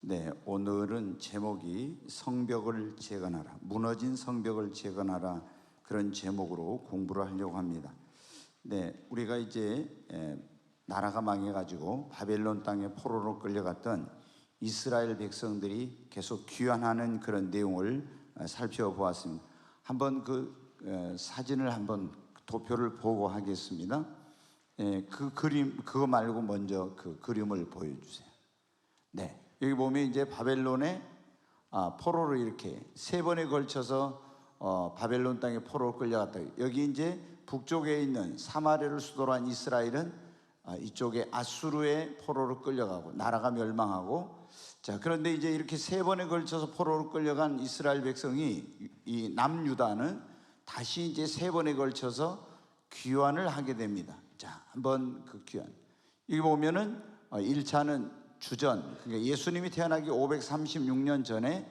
네, 오늘은 제목이 성벽을 재건하라, 무너진 성벽을 재건하라, 그런 제목으로 공부를 하려고 합니다. 네, 우리가 이제 나라가 망해가지고 바벨론 땅에 포로로 끌려갔던 이스라엘 백성들이 계속 귀환하는 그런 내용을 살펴보았습니다. 한번 그 사진을 한번 도표를 보고 하겠습니다. 그 그림, 그거 말고 먼저 그 그림을 보여주세요. 네, 여기 보면 이제 바벨론에 포로로 이렇게 세 번에 걸쳐서 바벨론 땅에 포로로 끌려갔다. 여기 이제 북쪽에 있는 사마리아를 수도로 한 이스라엘은 이쪽에 아수르의 포로로 끌려가고 나라가 멸망하고, 자, 그런데 이제 이렇게 세 번에 걸쳐서 포로로 끌려간 이스라엘 백성이, 이 남유다는 다시 이제 세 번에 걸쳐서 귀환을 하게 됩니다. 자, 한번 그 귀환, 여기 보면은 1차는 주전, 그러니까 예수님이 태어나기 536년 전에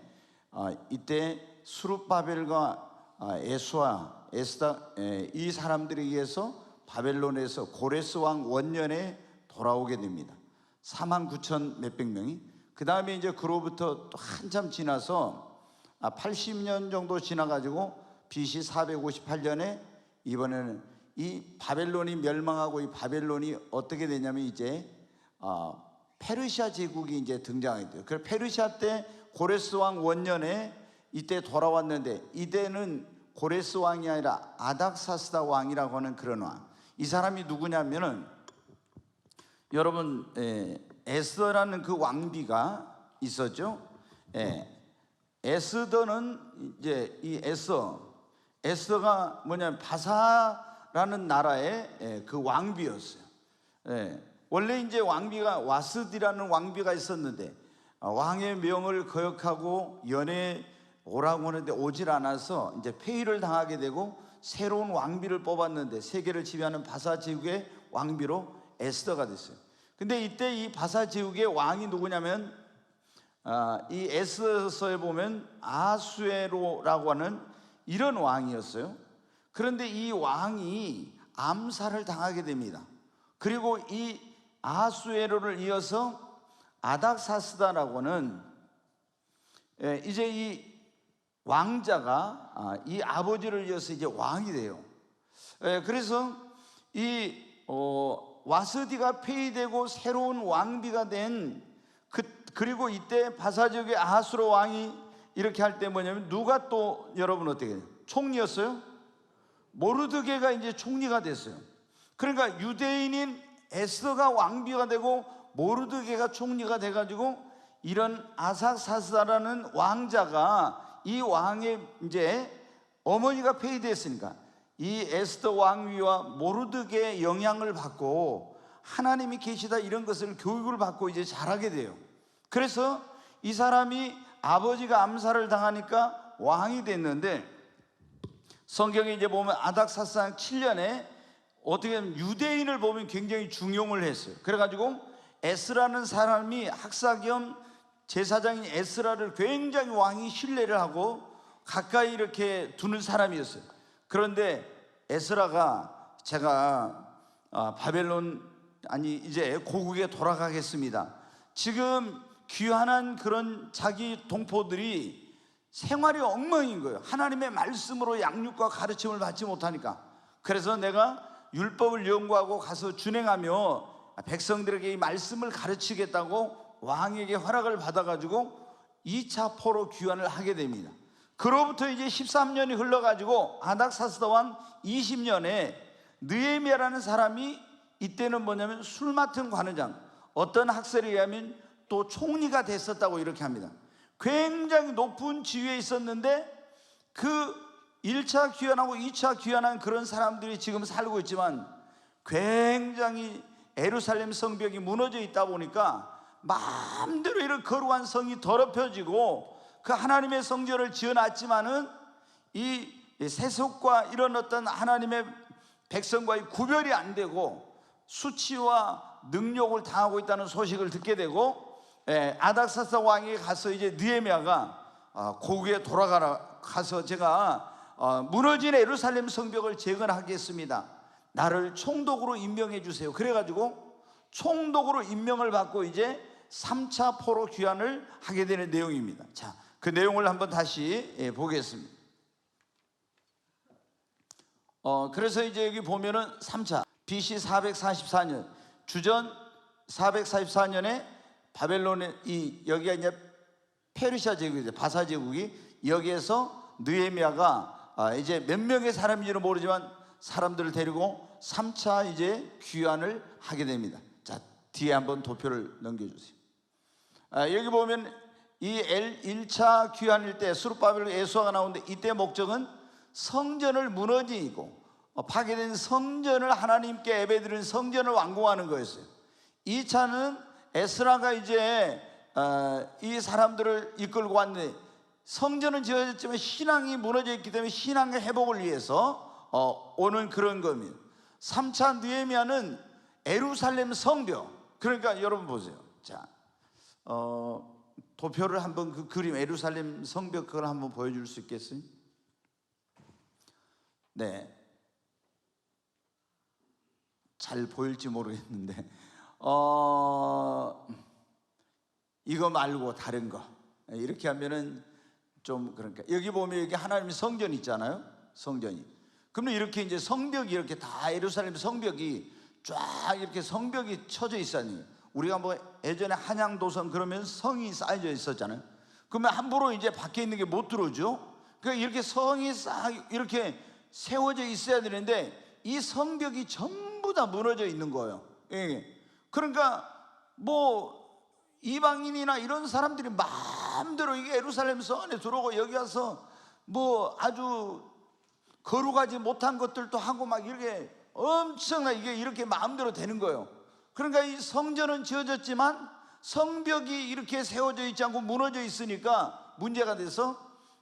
이때 수룹바벨과 에스와 에스다, 이 사람들에 의해서 바벨론에서 고레스 왕 원년에 돌아오게 됩니다. 49,000 몇백 명이. 그 다음에 이제 그로부터 또 한참 지나서 80년 정도 지나가지고 BC 458년에 이번에는 이 바벨론이 멸망하고, 이 바벨론이 어떻게 되냐면 이제 페르시아 제국이 이제 등장하게 돼요. 그 페르시아 때 고레스 왕 원년에 이때 돌아왔는데, 이때는 고레스 왕이 아니라 아닥사스다 왕이라고 하는 그런 왕. 이 사람이 누구냐면은 여러분, 에스더라는 그 왕비가 있었죠. 에스더는 이제 이 에스더가 뭐냐면 바사라는 나라의 그 왕비였어요. 원래 이제 왕비가 와스디라는 왕비가 있었는데 왕의 명을 거역하고 연에 오라고 하는데 오질 않아서 이제 폐위를 당하게 되고 새로운 왕비를 뽑았는데 세계를 지배하는 바사 제국의 왕비로 에스더가 됐어요. 근데 이때 이 바사 제국의 왕이 누구냐면 이 에스더서에 보면 아수에로라고 하는 이런 왕이었어요. 그런데 이 왕이 암살을 당하게 됩니다. 그리고 이 아수에로를 이어서 아닥사스다라고 하는 이제 이 왕자가 이 아버지를 이어서 이제 왕이 돼요. 그래서 이 와스디가 폐위되고 새로운 왕비가 된 그리고 이때 바사지역의 아하수로 왕이 이렇게 할 때 뭐냐면 누가 또 여러분 어떻게 해요? 총리였어요? 모르드게가 이제 총리가 됐어요. 그러니까 유대인인 에스더가 왕비가 되고 모르드게가 총리가 돼가지고 이런 아삭사스다라는 왕자가, 이 왕의 이제 어머니가 폐위됐으니까 이 에스더 왕위와 모르드게의 영향을 받고 하나님이 계시다 이런 것을 교육을 받고 이제 자라게 돼요. 그래서 이 사람이 아버지가 암살을 당하니까 왕이 됐는데, 성경에 이제 보면 아닥사스다 7년에 어떻게 보면 유대인을 보면 굉장히 중용을 했어요. 그래가지고 에스라는 사람이 학사 겸 제사장인 에스라를 굉장히 왕이 신뢰를 하고 가까이 이렇게 두는 사람이었어요. 그런데 에스라가 제가 바벨론 이제 고국에 돌아가겠습니다. 지금 귀환한 그런 자기 동포들이 생활이 엉망인 거예요. 하나님의 말씀으로 양육과 가르침을 받지 못하니까. 그래서 내가 율법을 연구하고 가서 준행하며 백성들에게 이 말씀을 가르치겠다고 왕에게 허락을 받아가지고 2차 포로 귀환을 하게 됩니다. 그로부터 이제 13년이 흘러가지고 아닥사스다 왕 20년에 느헤미야라는 사람이, 이때는 뭐냐면 술 맡은 관원장, 어떤 학설에 의하면 또 총리가 됐었다고 이렇게 합니다. 굉장히 높은 지위에 있었는데 그 1차 귀환하고 2차 귀환한 그런 사람들이 지금 살고 있지만 굉장히 예루살렘 성벽이 무너져 있다 보니까 마음대로 이런 거룩한 성이 더럽혀지고, 그 하나님의 성전을 지어놨지만은 이 세속과 이런 어떤 하나님의 백성과의 구별이 안 되고 수치와 능욕을 당하고 있다는 소식을 듣게 되고, 아닥사스다 왕에게 가서 이제 느헤미야가 고국에 돌아가라, 가서 제가 무너진 예루살렘 성벽을 재건하겠습니다. 나를 총독으로 임명해 주세요. 그래가지고 총독으로 임명을 받고 이제 3차 포로 귀환을 하게 되는 내용입니다. 자, 그 내용을 한번 다시 보겠습니다. 그래서 이제 여기 보면은 3차 BC 444년 주전 444년에 바벨론의 여기가 이제 페르시아 제국이죠. 바사 제국이 여기에서 느헤미야가 이제 몇 명의 사람인지는 모르지만 사람들을 데리고 3차 이제 귀환을 하게 됩니다. 자, 뒤에 한번 도표를 넘겨주세요. 여기 보면 이 1차 귀환일 때 수르바벨과 예수아가 나오는데 이때 목적은 성전을 무너지고 파괴된 성전을 하나님께 예배드리는 성전을 완공하는 거였어요. 2차는 에스라가 이제 이 사람들을 이끌고 왔는데 성전은 지어졌지만 신앙이 무너져 있기 때문에 신앙의 회복을 위해서 오는 그런 겁니다. 3차 느헤미야는 예루살렘 성벽. 그러니까 여러분 보세요. 자, 도표를 한번 그 그림 예루살렘 성벽 그걸 한번 보여줄 수 있겠어요? 네, 잘 보일지 모르겠는데 이거 말고 다른 거 이렇게 하면은 좀 그러니까 여기 보면 여기 하나님의 성전 있잖아요. 성전이 그러면 이렇게 이제 성벽이 이렇게 다 예루살렘 성벽이 쫙 이렇게 성벽이 쳐져 있었니. 우리가 뭐 예전에 한양도성 그러면 성이 쌓여져 있었잖아요. 그러면 함부로 이제 밖에 있는 게 못 들어오죠. 그러니까 이렇게 성이 싹 이렇게 세워져 있어야 되는데 이 성벽이 전부 다 무너져 있는 거예요. 예. 그러니까 뭐 이방인이나 이런 사람들이 마음대로 이게 예루살렘 성 안에 들어오고 여기 와서 뭐 아주 거룩하지 못한 것들도 하고 막 이렇게 엄청나 이게 이렇게 마음대로 되는 거예요. 그러니까 이 성전은 지어졌지만 성벽이 이렇게 세워져 있지 않고 무너져 있으니까 문제가 돼서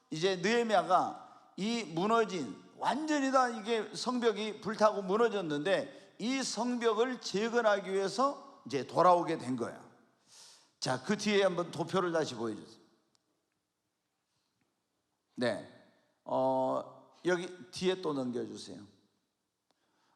이제 느헤미야가 이 무너진 완전히 다 이게 성벽이 불타고 무너졌는데 이 성벽을 재건하기 위해서 이제 돌아오게 된 거예요. 자, 그 뒤에 한번 도표를 다시 보여주세요. 네, 여기 뒤에 또 넘겨주세요.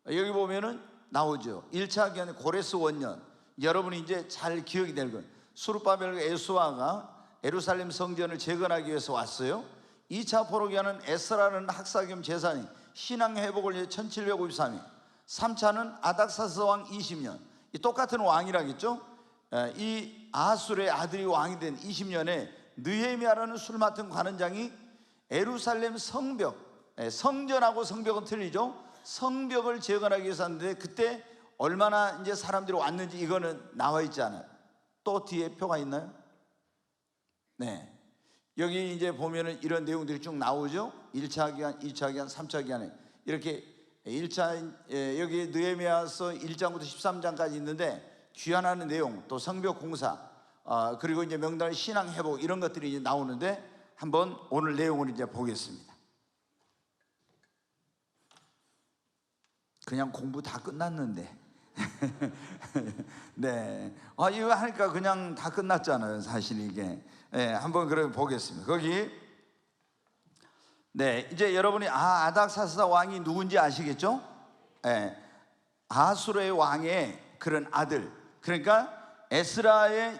여기 보면은 나오죠. 1차 기한의 고레스 원년. 여러분이 이제 잘 기억이 될 거예요. 수르바벨과 예수아가 예루살렘 성전을 재건하기 위해서 왔어요. 2차 포로 기한은 에스라는 학사 겸 제사장이 신앙 회복을 위해 1753년. 3차는 아닥사스 왕 20년. 이 똑같은 왕이라겠죠. 이 아하술의 아들이 왕이 된 20년에 느헤미야라는 술 맡은 관원장이 예루살렘 성벽, 성전하고 성벽은 틀리죠. 성벽을 재건하기 위해서 하는데 그때 얼마나 이제 사람들이 왔는지 이거는 나와 있지 않아요. 또 뒤에 표가 있나요? 네, 여기 이제 보면은 이런 내용들이 쭉 나오죠. 1차 기한, 2차 기한, 3차 기한에 이렇게 1차 여기 느헤미야서 1장부터 13장까지 있는데 귀환하는 내용, 또 성벽 공사, 그리고 이제 명단의 신앙 회복 이런 것들이 이제 나오는데 한번 오늘 내용을 이제 보겠습니다. 그냥 공부 다 끝났는데 네, 이거 하니까 그냥 다 끝났잖아요. 사실 이게 한번 그럼 보겠습니다. 거기 네, 이제 여러분이 아닥사스다 왕이 누군지 아시겠죠? 아수르의 왕의 그런 아들, 그러니까 에스라의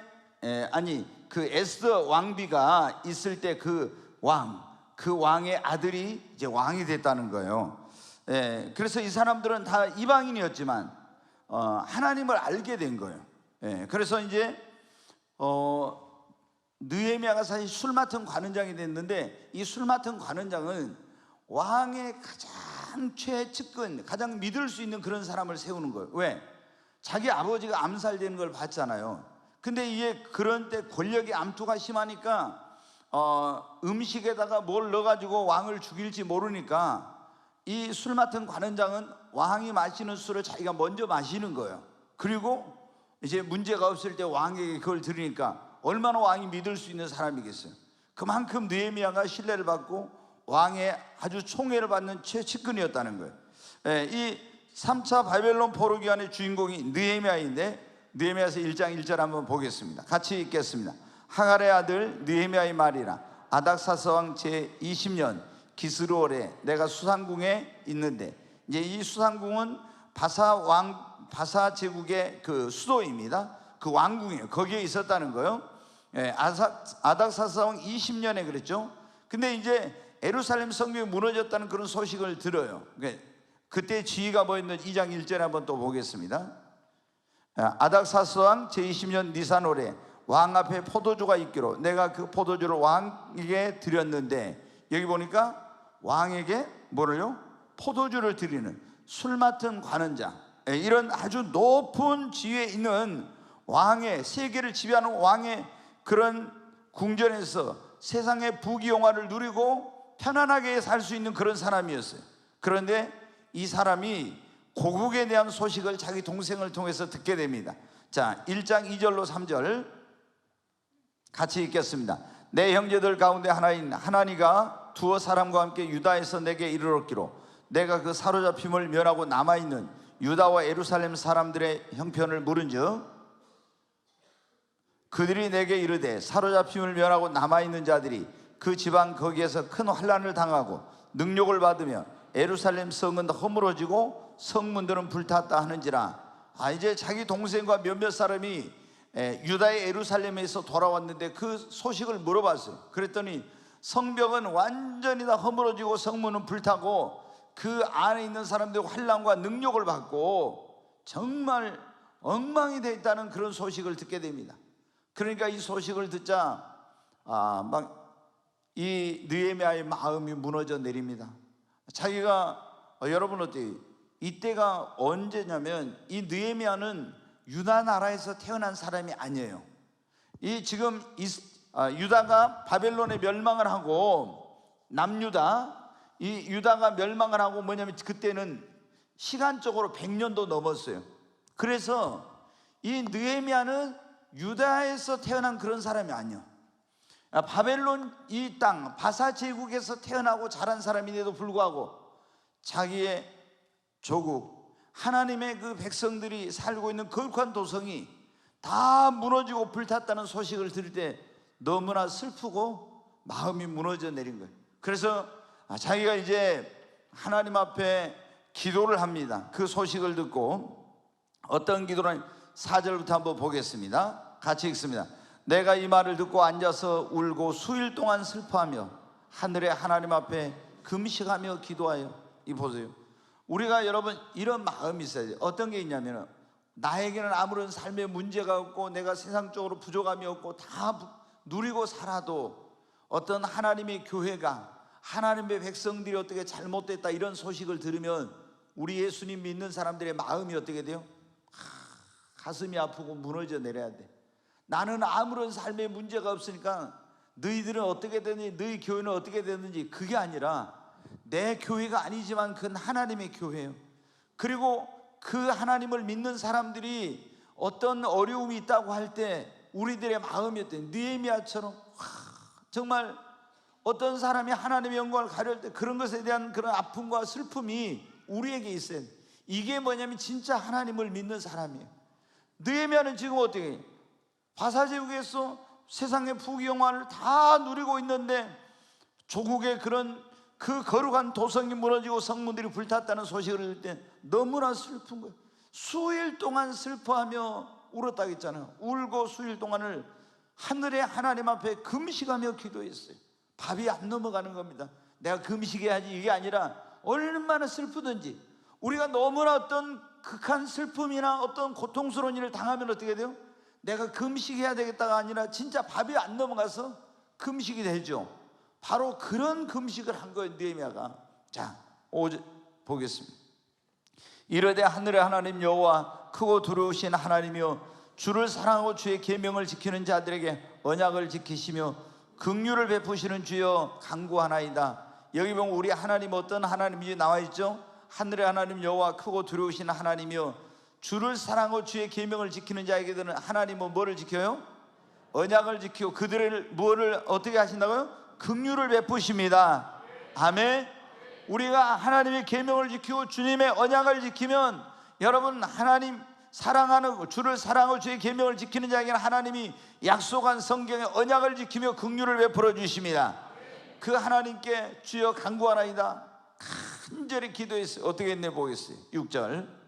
그 에스더 왕비가 있을 때 그 왕의 아들이 이제 왕이 됐다는 거예요. 그래서 이 사람들은 다 이방인이었지만 하나님을 알게 된 거예요. 그래서 이제 느헤미야가 사실 술 맡은 관원장이 됐는데 이 술 맡은 관원장은 왕의 가장 최측근, 가장 믿을 수 있는 그런 사람을 세우는 거예요. 왜? 자기 아버지가 암살되는 걸 봤잖아요. 근데 이게 그런 때 권력의 암투가 심하니까 음식에다가 뭘 넣어가지고 왕을 죽일지 모르니까 이 술 맡은 관원장은 왕이 마시는 술을 자기가 먼저 마시는 거예요. 그리고 이제 문제가 없을 때 왕에게 그걸 들으니까 얼마나 왕이 믿을 수 있는 사람이겠어요. 그만큼 느헤미야가 신뢰를 받고 왕의 아주 총애를 받는 최측근이었다는 거예요. 이 3차 바벨론 포로 기환의 주인공이 느헤미야인데 느헤미야서 1장 1절 한번 보겠습니다. 같이 읽겠습니다. 하갈의 아들 느헤미야의 말이라. 아닥사스 왕 제20년 기스루월에 내가 수상궁에 있는데, 이제 이 수상궁은 바사 제국의 그 수도입니다. 그 왕궁이에요. 거기에 있었다는 거예요. 예, 아닥사스왕 20년에 그랬죠. 근데 이제 예루살렘 성벽이 무너졌다는 그런 소식을 들어요. 그때 지휘가 뭐였는지 2장 1절에 한번 또 보겠습니다. 아닥사스왕 제20년 니산월에 왕 앞에 포도주가 있기로 내가 그 포도주를 왕에게 드렸는데, 여기 보니까 왕에게 뭐를요? 포도주를 드리는 술 맡은 관원장, 이런 아주 높은 지위에 있는 왕의, 세계를 지배하는 왕의 그런 궁전에서 세상의 부귀영화를 누리고 편안하게 살 수 있는 그런 사람이었어요. 그런데 이 사람이 고국에 대한 소식을 자기 동생을 통해서 듣게 됩니다. 자, 1장 2절로 3절 같이 읽겠습니다. 내 형제들 가운데 하나인 하나니가 두어 사람과 함께 유다에서 내게 이르렀기로 내가 그 사로잡힘을 면하고 남아있는 유다와 예루살렘 사람들의 형편을 물은즉 그들이 내게 이르되 사로잡힘을 면하고 남아있는 자들이 그 지방 거기에서 큰 환난을 당하고 능욕을 받으며 예루살렘 성은 허물어지고 성문들은 불탔다 하는지라. 이제 자기 동생과 몇몇 사람이 유다의 예루살렘에서 돌아왔는데 그 소식을 물어봤어요. 그랬더니 성벽은 완전히 다 허물어지고 성문은 불타고 그 안에 있는 사람들이 환난과 능욕을 받고 정말 엉망이 되어 있다는 그런 소식을 듣게 됩니다. 그러니까 이 소식을 듣자 막 이 느헤미야의 마음이 무너져 내립니다. 자기가 여러분 어때요? 이때가 언제냐면 이 느헤미야는 유다 나라에서 태어난 사람이 아니에요. 이 지금 유다가 바벨론에 멸망을 하고 남유다, 이 유다가 멸망을 하고 뭐냐면 그때는 시간적으로 100년도 넘었어요. 그래서 이 느헤미야는 유다에서 태어난 그런 사람이 아니야. 바벨론 이 땅 바사 제국에서 태어나고 자란 사람인데도 불구하고 자기의 조국 하나님의 그 백성들이 살고 있는 거룩한 도성이 다 무너지고 불탔다는 소식을 들을 때 너무나 슬프고 마음이 무너져 내린 거예요. 그래서 자기가 이제 하나님 앞에 기도를 합니다. 그 소식을 듣고 어떤 기도를 4절부터 한번 보겠습니다. 같이 읽습니다. 내가 이 말을 듣고 앉아서 울고 수일 동안 슬퍼하며 하늘의 하나님 앞에 금식하며 기도하여. 이 보세요. 우리가 여러분 이런 마음이 있어야 돼요. 어떤 게 있냐면 나에게는 아무런 삶의 문제가 없고 내가 세상적으로 부족함이 없고 다 누리고 살아도 어떤 하나님의 교회가 하나님의 백성들이 어떻게 잘못됐다 이런 소식을 들으면 우리 예수님 믿는 사람들의 마음이 어떻게 돼요? 가슴이 아프고 무너져 내려야 돼. 나는 아무런 삶의 문제가 없으니까 너희들은 어떻게 되는지, 너희 교회는 어떻게 되는지, 그게 아니라 내 교회가 아니지만 그건 하나님의 교회예요. 그리고 그 하나님을 믿는 사람들이 어떤 어려움이 있다고 할 때 우리들의 마음이 어때? 느헤미야처럼 정말 어떤 사람이 하나님의 영광을 가려울 때 그런 것에 대한 그런 아픔과 슬픔이 우리에게 있어요. 이게 뭐냐면 진짜 하나님을 믿는 사람이에요. 느헤미야는 지금 어떻게 해요? 바사제국에서 세상의 부귀영화를 다 누리고 있는데 조국의 그런 그 거룩한 도성이 무너지고 성문들이 불탔다는 소식을 들을 때 너무나 슬픈 거예요. 수일 동안 슬퍼하며 울었다고 했잖아요. 울고 수일 동안을 하늘의 하나님 앞에 금식하며 기도했어요. 밥이 안 넘어가는 겁니다. 내가 금식해야지 이게 아니라 얼마나 슬프든지 우리가 너무나 어떤 극한 슬픔이나 어떤 고통스러운 일을 당하면 어떻게 돼요? 내가 금식해야 되겠다가 아니라 진짜 밥이 안 넘어가서 금식이 되죠. 바로 그런 금식을 한 거예요, 느헤미야가. 자, 5절 보겠습니다. 이르되 하늘의 하나님 여호와 크고 두려우신 하나님이여 주를 사랑하고 주의 계명을 지키는 자들에게 언약을 지키시며 긍휼을 베푸시는 주여 간구하나이다. 여기 보면 우리 하나님 어떤 하나님인지 나와 있죠. 하늘의 하나님 여호와 크고 두려우신 하나님이여 주를 사랑하고 주의 계명을 지키는 자에게는 하나님은 뭐를 지켜요? 언약을 지키고 그들을 뭐를 어떻게 하신다고요? 긍휼을 베푸십니다. 아멘. 우리가 하나님의 계명을 지키고 주님의 언약을 지키면 여러분 하나님 사랑하는 주를 사랑하고 주의 계명을 지키는 자에게는 하나님이 약속한 성경의 언약을 지키며 긍휼을 베풀어 주십니다. 그 하나님께 주여 간구하나이다 간절히 기도했어요. 어떻게 했네 보겠어요. 6절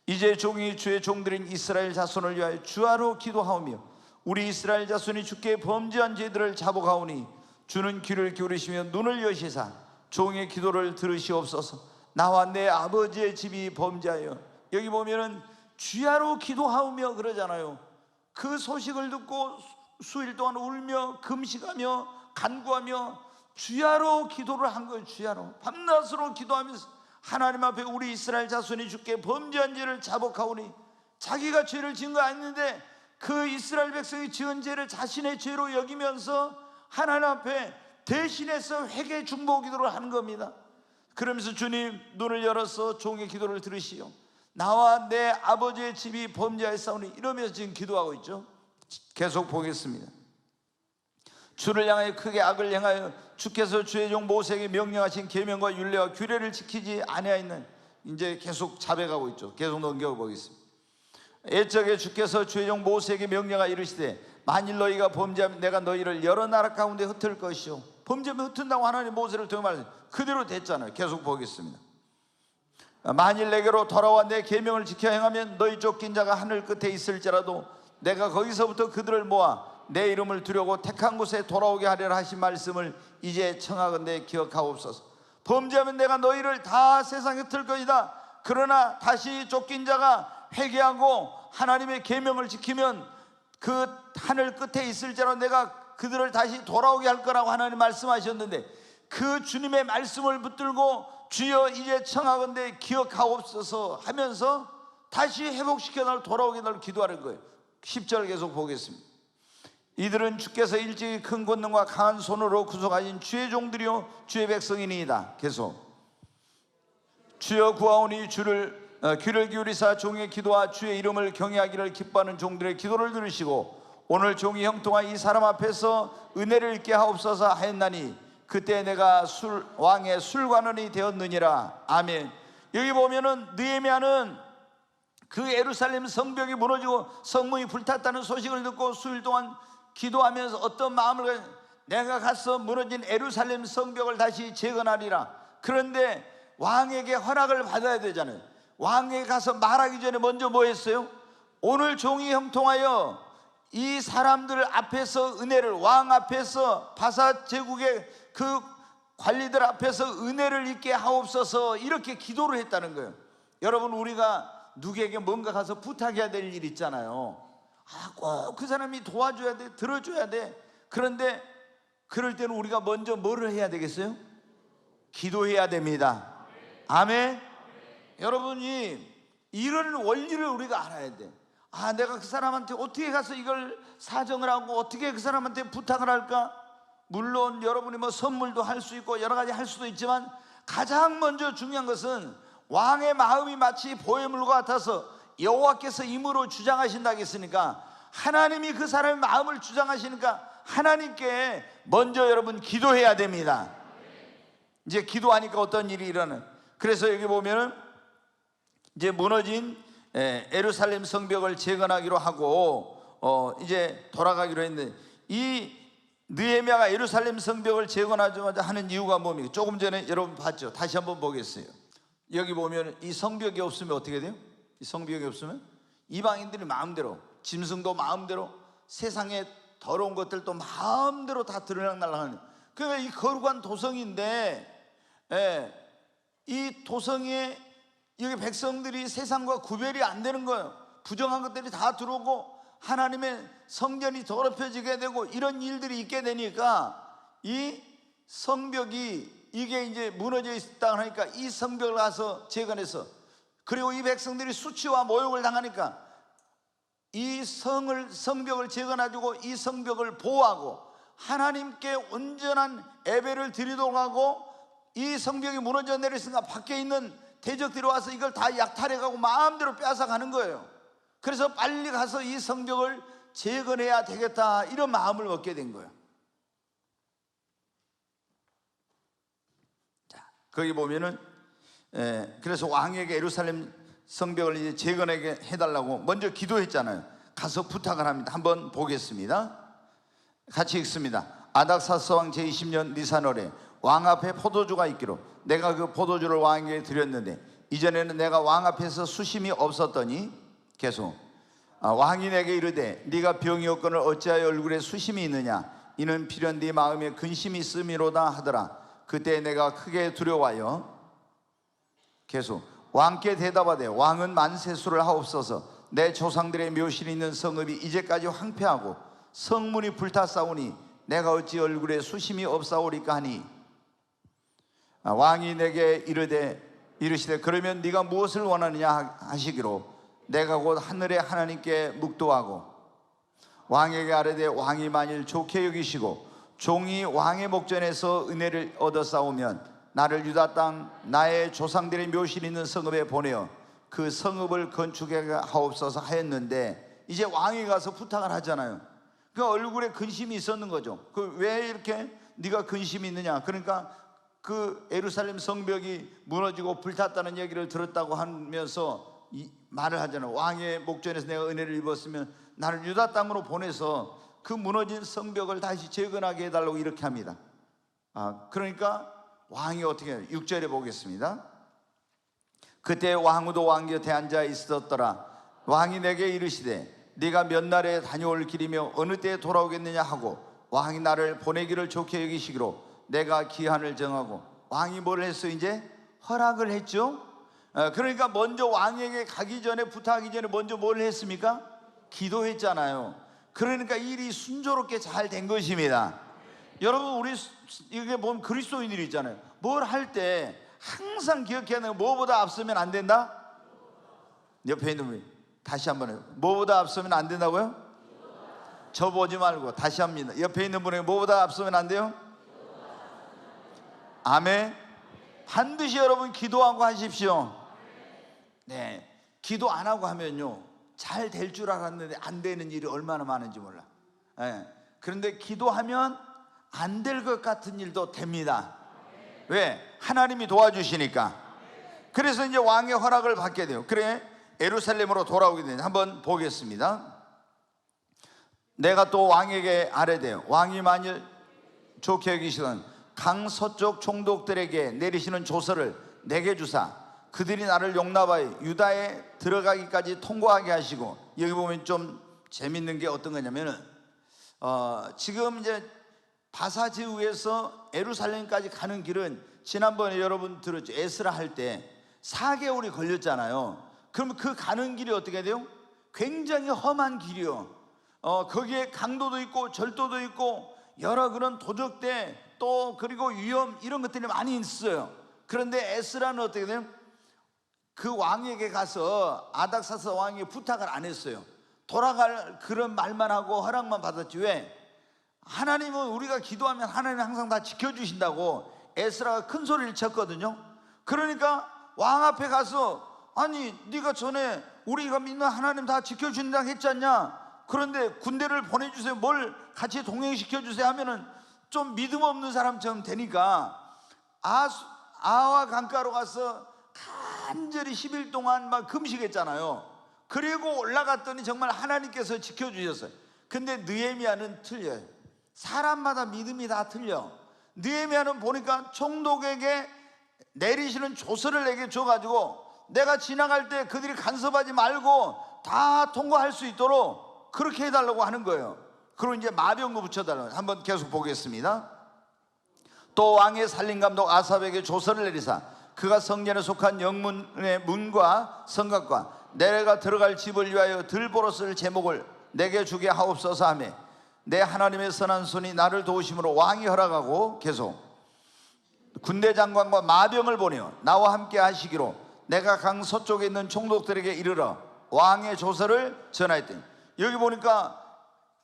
이제 종이 주의 종들인 이스라엘 자손을 위하여 주하로 기도하오며 우리 이스라엘 자손이 주께 범죄한 죄들을 자복하오니 주는 귀를 기울이시며 눈을 여시사 종의 기도를 들으시옵소서. 나와 내 아버지의 집이 범죄하여, 여기 보면은 주야로 기도하오며 그러잖아요. 그 소식을 듣고 수일 동안 울며 금식하며 간구하며 주야로 기도를 한 거예요. 주야로 밤낮으로 기도하면서 하나님 앞에 우리 이스라엘 자손이 주께 범죄한 죄를 자복하오니, 자기가 죄를 지은 거 아닌데 그 이스라엘 백성이 지은 죄를 자신의 죄로 여기면서 하나님 앞에 대신해서 회개 중보 기도를 하는 겁니다. 그러면서 주님 눈을 열어서 종의 기도를 들으시오. 나와 내 아버지의 집이 범죄하였사오니, 이러면서 지금 기도하고 있죠. 계속 보겠습니다. 주를 향하여 크게 악을 행하여 주께서 주의 종 모세에게 명령하신 계명과 율례와 규례를 지키지 아니하였는, 이제 계속 자백하고 있죠. 계속 넘겨보겠습니다. 옛적에 주께서 주의 종 모세에게 명령하여 이르시되 만일 너희가 범죄하면 내가 너희를 여러 나라 가운데 흩을 것이요. 범죄하면 흩은다고 하나님 모세를 통해 말했어요. 그대로 됐잖아요. 계속 보겠습니다. 만일 내게로 돌아와 내 계명을 지켜 행하면 너희 쫓긴 자가 하늘 끝에 있을지라도 내가 거기서부터 그들을 모아 내 이름을 두려고 택한 곳에 돌아오게 하리라 하신 말씀을 이제 청하건대 기억하옵소서. 범죄하면 내가 너희를 다 세상에 흩을 것이다. 그러나 다시 쫓긴 자가 회개하고 하나님의 계명을 지키면 그 하늘 끝에 있을지라도 내가 그들을 다시 돌아오게 할 거라고 하나님 말씀하셨는데, 그 주님의 말씀을 붙들고 주여 이제 청하건대 기억하옵소서 하면서 다시 회복시켜 날 돌아오게 날 기도하는 거예요. 10절 계속 보겠습니다. 이들은 주께서 일찍이 큰 권능과 강한 손으로 구속하신 주의 종들이요 주의 백성이니이다. 계속 주여 구하오니 주를 귀를 기울이사 종의 기도와 주의 이름을 경외하기를 기뻐하는 종들의 기도를 들으시고 오늘 종이 형통한 이 사람 앞에서 은혜를 입게 하옵소서 하였나니 그때 내가 왕의 술관원이 되었느니라. 아멘. 여기 보면은 느헤미야는 그 예루살렘 성벽이 무너지고 성문이 불탔다는 소식을 듣고 수일 동안 기도하면서 어떤 마음을, 내가 가서 무너진 예루살렘 성벽을 다시 재건하리라. 그런데 왕에게 허락을 받아야 되잖아요. 왕에게 가서 말하기 전에 먼저 뭐 했어요? 오늘 종이 형통하여 이 사람들 앞에서 은혜를, 왕 앞에서 바사 제국의 그 관리들 앞에서 은혜를 입게 하옵소서, 이렇게 기도를 했다는 거예요. 여러분, 우리가 누구에게 뭔가 가서 부탁해야 될 일 있잖아요. 꼭 그 사람이 도와줘야 돼, 들어줘야 돼. 그런데 그럴 때는 우리가 먼저 뭐를 해야 되겠어요? 기도해야 됩니다. 아멘. 여러분이 이런 원리를 우리가 알아야 돼. 내가 그 사람한테 어떻게 가서 이걸 사정을 하고 어떻게 그 사람한테 부탁을 할까? 물론 여러분이 뭐 선물도 할 수 있고 여러 가지 할 수도 있지만, 가장 먼저 중요한 것은 왕의 마음이 마치 보혜물과 같아서 여호와께서 임으로 주장하신다 했으니까, 하나님이 그 사람의 마음을 주장하시니까 하나님께 먼저 여러분 기도해야 됩니다. 이제 기도하니까 어떤 일이 일어나요? 그래서 여기 보면은 이제 무너진 예루살렘 성벽을 재건하기로 하고 이제 돌아가기로 했는데, 이 느헤미야가 예루살렘 성벽을 재건하자마자 하는 이유가 뭡니까? 조금 전에 여러분 봤죠? 다시 한번 보겠어요. 여기 보면 이 성벽이 없으면 어떻게 돼요? 이 성벽이 없으면 이방인들이 마음대로, 짐승도 마음대로, 세상에 더러운 것들도 마음대로 다 들어날랑하는, 그러니까 이 거룩한 도성인데, 이 도성에 여기 백성들이 세상과 구별이 안 되는 거예요. 부정한 것들이 다 들어오고 하나님의 성전이 더럽혀지게 되고 이런 일들이 있게 되니까, 이 성벽이 이게 이제 무너져 있다 하니까 이 성벽을 가서 재건해서, 그리고 이 백성들이 수치와 모욕을 당하니까 이 성벽을 재건해주고 이 성벽을 보호하고 하나님께 온전한 예배를 드리도록 하고, 이 성벽이 무너져 내렸으니까 밖에 있는 대적들이 와서 이걸 다 약탈해가고 마음대로 빼앗아가는 거예요. 그래서 빨리 가서 이 성벽을 재건해야 되겠다, 이런 마음을 먹게 된 거예요. 자, 거기 보면은 그래서 왕에게 예루살렘 성벽을 이제 재건하게 해달라고 먼저 기도했잖아요. 가서 부탁을 합니다. 한번 보겠습니다. 같이 읽습니다. 아닥사스 왕 제20년 니산월에 왕 앞에 포도주가 있기로 내가 그 포도주를 왕에게 드렸는데 이전에는 내가 왕 앞에서 수심이 없었더니 계속 왕이 내게 이르되 네가 병이 없거늘 어찌하여 얼굴에 수심이 있느냐 이는 필연 네 마음에 근심이 있음이로다 하더라. 그때 내가 크게 두려워하여 계속 왕께 대답하되 왕은 만세수를 하옵소서. 내 조상들의 묘실이 있는 성읍이 이제까지 황폐하고 성문이 불탔사오니 내가 어찌 얼굴에 수심이 없사오리까 하니 왕이 내게 이르시되 그러면 네가 무엇을 원하느냐 하시기로 내가 곧 하늘의 하나님께 묵도하고 왕에게 아뢰되 왕이 만일 좋게 여기시고 종이 왕의 목전에서 은혜를 얻어싸우면 나를 유다 땅 나의 조상들의 묘실이 있는 성읍에 보내어 그 성읍을 건축해 하옵소서 하였는데 이제 왕이 가서 부탁을 하잖아요. 그 얼굴에 근심이 있었는 거죠. 그 왜 이렇게 네가 근심이 있느냐? 그러니까 그 예루살렘 성벽이 무너지고 불탔다는 얘기를 들었다고 하면서 말을 하잖아요. 왕의 목전에서 내가 은혜를 입었으면 나를 유다 땅으로 보내서 그 무너진 성벽을 다시 재건하게 해달라고 이렇게 합니다. 그러니까 왕이 어떻게 해요? 6절에 보겠습니다. 그때 왕후도 왕 곁에 앉아 있었더라. 왕이 내게 이르시되 네가 몇 날에 다녀올 길이며 어느 때에 돌아오겠느냐 하고 왕이 나를 보내기를 좋게 여기시기로 내가 기한을 정하고 왕이 뭘 했어요? 이제 허락을 했죠. 그러니까 먼저 왕에게 가기 전에 부탁하기 전에 먼저 뭘 했습니까? 기도했잖아요. 그러니까 일이 순조롭게 잘 된 것입니다. 여러분 우리 이게 보면 그리스도인들이 있잖아요. 뭘 할 때 항상 기억해야 하는 거 뭐보다 앞서면 안 된다? 옆에 있는 분이 다시 한번 해요. 뭐보다 앞서면 안 된다고요? 저 보지 말고 다시 합니다. 옆에 있는 분에게 뭐보다 앞서면 안 돼요? 아멘. 반드시 여러분 기도하고 하십시오. 네, 기도 안 하고 하면요 잘 될 줄 알았는데 안 되는 일이 얼마나 많은지 몰라. 네. 그런데 기도하면 안 될 것 같은 일도 됩니다. 왜? 하나님이 도와주시니까. 그래서 이제 왕의 허락을 받게 돼요. 그래 예루살렘으로 돌아오게 되는데 한번 보겠습니다. 내가 또 왕에게 아뢰되 왕이 만일 좋게 여기시던 강 서쪽 총독들에게 내리시는 조서를 내게 주사 그들이 나를 용납하여 유다에 들어가기까지 통과하게 하시고, 여기 보면 좀 재밌는 게 어떤 거냐면은 지금 이제 바사지우에서 예루살렘까지 가는 길은 지난번에 여러분 들었죠. 에스라 할 때 4개월이 걸렸잖아요. 그러면 그 가는 길이 어떻게 돼요? 굉장히 험한 길이요. 거기에 강도도 있고 절도도 있고 여러 그런 도적대 또 그리고 위험 이런 것들이 많이 있어요. 그런데 에스라는 어떻게 돼요? 그 왕에게 가서 아닥사스 왕이 부탁을 안 했어요. 돌아갈 그런 말만 하고 허락만 받았지. 왜? 하나님은 우리가 기도하면 하나님 항상 다 지켜주신다고 에스라가 큰 소리를 쳤거든요. 그러니까 왕 앞에 가서 아니 네가 전에 우리가 믿는 하나님 다 지켜준다고 했지 않냐? 그런데 군대를 보내주세요, 뭘 같이 동행시켜주세요 하면은 좀 믿음 없는 사람처럼 되니까 아와 강가로 가서 간절히 10일 동안 막 금식했잖아요. 그리고 올라갔더니 정말 하나님께서 지켜주셨어요. 근데 느헤미야는 틀려요. 사람마다 믿음이 다 틀려. 느헤미야는 보니까 총독에게 내리시는 조서를 내게 줘가지고 내가 지나갈 때 그들이 간섭하지 말고 다 통과할 수 있도록 그렇게 해달라고 하는 거예요. 그리고 이제 마병도 붙여달라고. 한번 계속 보겠습니다. 또 왕의 살림감독 아삽에게 조서를 내리사 그가 성전에 속한 영문의 문과 성곽과 내가 들어갈 집을 위하여 들보로 쓸 제목을 내게 주게 하옵소서 하며 내 하나님의 선한 손이 나를 도우심으로 왕이 허락하고 계속 군대 장관과 마병을 보내어 나와 함께 하시기로 내가 강 서쪽에 있는 총독들에게 이르러 왕의 조서를 전하였더니, 여기 보니까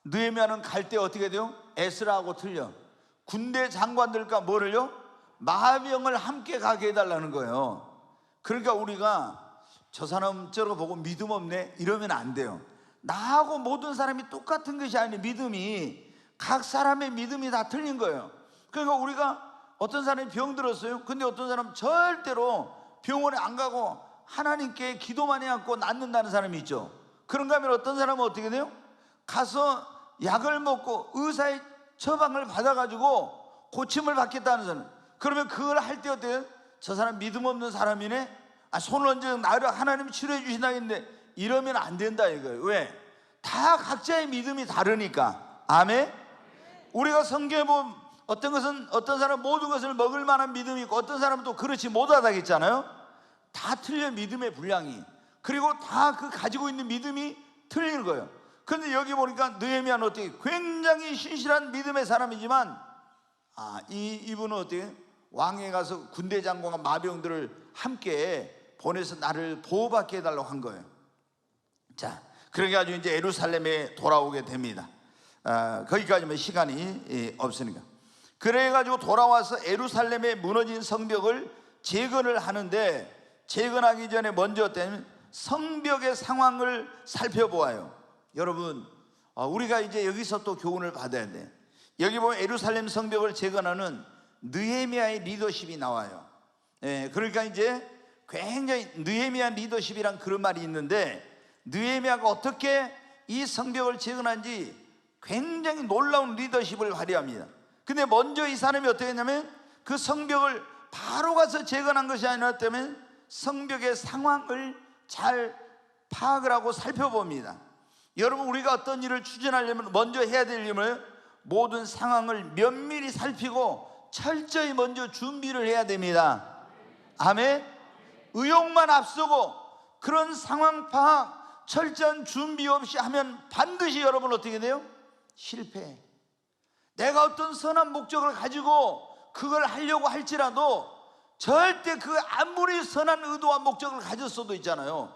느헤미야는 갈 때 어떻게 돼요? 에스라하고 틀려. 군대 장관들과 뭐를요? 마병을 함께 가게 해달라는 거예요. 그러니까 우리가 저 사람 저거 보고 믿음 없네 이러면 안 돼요. 나하고 모든 사람이 똑같은 것이 아니라 믿음이 각 사람의 믿음이 다 틀린 거예요. 그러니까 우리가 어떤 사람이 병 들었어요. 근데 어떤 사람은 절대로 병원에 안 가고 하나님께 기도만 해갖고 낫는다는 사람이 있죠. 그런가 하면 어떤 사람은 어떻게 돼요? 가서 약을 먹고 의사의 처방을 받아가지고 고침을 받겠다는 사람. 그러면 그걸 할 때 어때요? 저 사람 믿음 없는 사람이네? 손을 얹어 나를 하나님이 치료해 주신다 했는데 이러면 안 된다 이거예요. 왜? 다 각자의 믿음이 다르니까. 아멘. 우리가 성경에 보면 어떤 것은 어떤 사람 모든 것을 먹을 만한 믿음이 있고 어떤 사람은 또 그렇지 못하다고 했잖아요. 다 틀려, 믿음의 분량이. 그리고 다 그 가지고 있는 믿음이 틀리는 거예요. 그런데 여기 보니까 느헤미야는 어떻게 굉장히 신실한 믿음의 사람이지만 이분은 어떻게 왕에 가서 군대 장관과 마병들을 함께 보내서 나를 보호받게 해달라고 한 거예요. 자, 그렇게 가지고 이제 예루살렘에 돌아오게 됩니다. 거기까지만 시간이 없으니까. 그래가지고 돌아와서 예루살렘의 무너진 성벽을 재건을 하는데, 재건하기 전에 먼저 성벽의 상황을 살펴보아요. 여러분, 우리가 이제 여기서 또 교훈을 받아야 돼. 여기 보면 예루살렘 성벽을 재건하는 느헤미야의 리더십이 나와요. 그러니까 이제 굉장히 느헤미야 리더십이란 그런 말이 있는데, 느헤미야가 어떻게 이 성벽을 재건한지 굉장히 놀라운 리더십을 발휘합니다. 근데 먼저 이 사람이 어떻게 했냐면 그 성벽을 바로 가서 재건한 것이 아니라 성벽의 상황을 잘 파악을 하고 살펴봅니다. 여러분, 우리가 어떤 일을 추진하려면 먼저 해야 될 일은 모든 상황을 면밀히 살피고 철저히 먼저 준비를 해야 됩니다. 아멘. 의욕만 앞서고 그런 상황 파악, 철저한 준비 없이 하면 반드시 여러분 어떻게 돼요? 실패. 내가 어떤 선한 목적을 가지고 그걸 하려고 할지라도 절대 그 아무리 선한 의도와 목적을 가졌어도 있잖아요,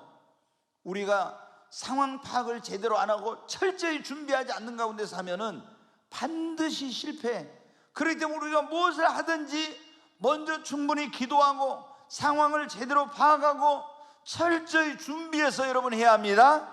우리가 상황 파악을 제대로 안 하고 철저히 준비하지 않는 가운데서 하면은 반드시 실패. 그렇기 때문에 우리가 무엇을 하든지 먼저 충분히 기도하고 상황을 제대로 파악하고 철저히 준비해서 여러분 해야 합니다.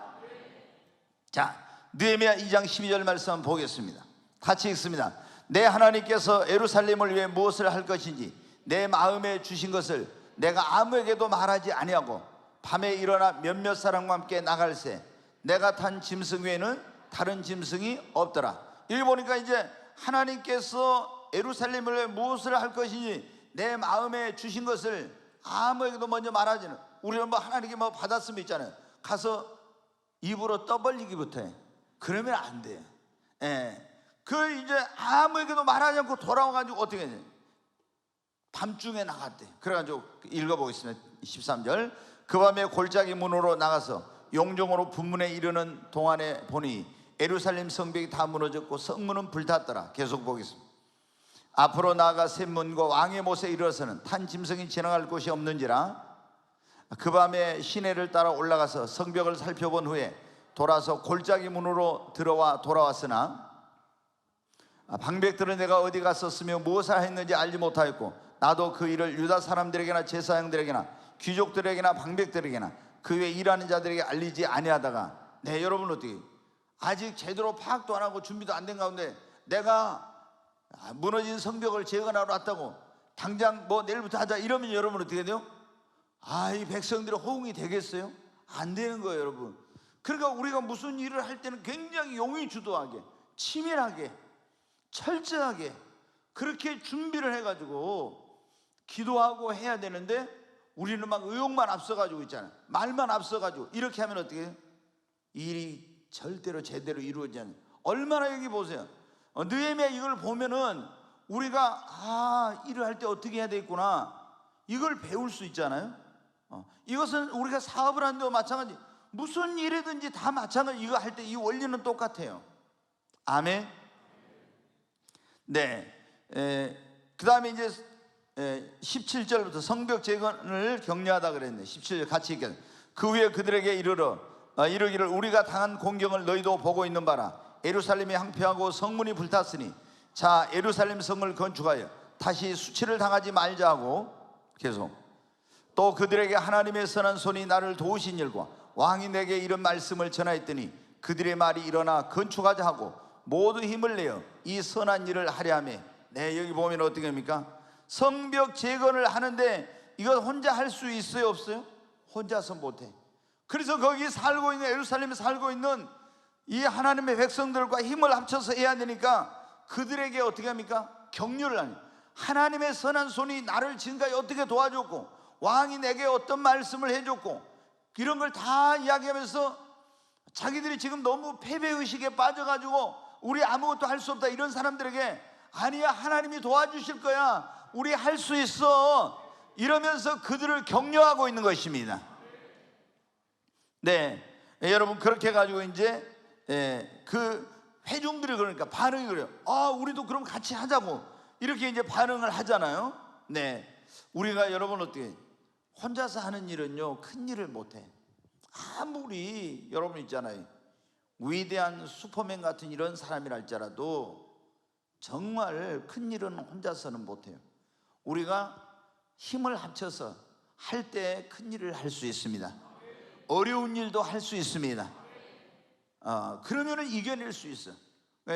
자, 느헤미야 2장 12절 말씀 한번 보겠습니다. 같이 읽습니다. 내 하나님께서 예루살렘을 위해 무엇을 할 것인지 내 마음에 주신 것을 내가 아무에게도 말하지 아니하고 밤에 일어나 몇몇 사람과 함께 나갈새 내가 탄 짐승 외에는 다른 짐승이 없더라. 여기 보니까 이제 하나님께서 예루살렘을 위해 무엇을 할 것인지 내 마음에 주신 것을 아무에게도 먼저 말하지는, 우리는 뭐 하나님께 뭐 받았으면 있잖아요, 가서 입으로 떠벌리기부터 해. 그러면 안 돼. 그 이제 아무에게도 말하지 않고 돌아와가지고 어떻게 했냐, 밤중에 나갔대. 그래가지고 읽어보겠습니다. 13절. 그 밤에 골짜기 문으로 나가서 용종으로 분문에 이르는 동안에 보니 예루살렘 성벽이 다 무너졌고 성문은 불탔더라. 계속 보겠습니다. 앞으로 나아가 샘문과 왕의 못에 이르러서는 탄 짐승이 지나갈 곳이 없는지라. 그 밤에 시내를 따라 올라가서 성벽을 살펴본 후에 돌아서 골짜기 문으로 들어와 돌아왔으나 방백들은 내가 어디 갔었으며 무엇을 했는지 알지 못하였고 나도 그 일을 유다 사람들에게나 제사장들에게나 귀족들에게나 방백들에게나 그 외에 일하는 자들에게 알리지 아니하다가, 여러분 어떻게 아직 제대로 파악도 안 하고 준비도 안 된 가운데 내가 무너진 성벽을 재건하러 왔다고 당장 뭐 내일부터 하자 이러면 여러분 어떻게 돼요? 이 백성들의 호응이 되겠어요? 안 되는 거예요, 여러분. 그러니까 우리가 무슨 일을 할 때는 굉장히 용의주도하게, 치밀하게, 철저하게 그렇게 준비를 해가지고 기도하고 해야 되는데 우리는 막 의욕만 앞서가지고 있잖아요. 말만 앞서가지고 이렇게 하면 어떻게 해요? 일이 절대로 제대로 이루어지지 않아요. 얼마나, 여기 보세요. 느헤미야 이걸 보면은 우리가 일을 할 때 어떻게 해야 되겠구나, 이걸 배울 수 있잖아요. 이것은 우리가 사업을 하는데도 마찬가지, 무슨 일이든지 다 마찬가지. 이거 할 때 이 원리는 똑같아요. 아멘. 그 다음에 이제 17절부터 성벽 재건을 격려하다 그랬네. 17절 같이 읽겠습니다. 그 후에 그들에게 이르기를 우리가 당한 공경을 너희도 보고 있는 바라. 예루살렘이 항폐하고 성문이 불탔으니 자 예루살렘 성을 건축하여 다시 수치를 당하지 말자 하고, 계속 또 그들에게 하나님의 선한 손이 나를 도우신 일과 왕이 내게 이런 말씀을 전하였더니 그들의 말이 일어나 건축하자 하고 모두 힘을 내어 이 선한 일을 하려 하며. 여기 보면 어떻게 합니까? 성벽 재건을 하는데 이거 혼자 할 수 있어요, 없어요? 혼자서 못해. 그래서 거기 살고 있는, 예루살렘에 살고 있는 이 하나님의 백성들과 힘을 합쳐서 해야 되니까 그들에게 어떻게 합니까? 격려를 하니, 하나님의 선한 손이 나를 지금까지 어떻게 도와줬고 왕이 내게 어떤 말씀을 해줬고 이런 걸 다 이야기하면서 자기들이 지금 너무 패배의식에 빠져가지고 우리 아무것도 할 수 없다 이런 사람들에게 아니야, 하나님이 도와주실 거야, 우리 할 수 있어 이러면서 그들을 격려하고 있는 것입니다. 네, 여러분, 그렇게 해가지고 이제 그 회중들이 그러니까 반응이 그래요. 아, 우리도 그럼 같이 하자고 이렇게 이제 반응을 하잖아요. 네, 우리가 여러분 어떻게 혼자서 하는 일은요 큰 일을 못해. 아무리 여러분 있잖아요, 위대한 슈퍼맨 같은 이런 사람이라 할지라도 정말 큰 일은 혼자서는 못해요. 우리가 힘을 합쳐서 할 때 큰 일을 할 수 있습니다. 어려운 일도 할 수 있습니다. 그러면은 이겨낼 수 있어.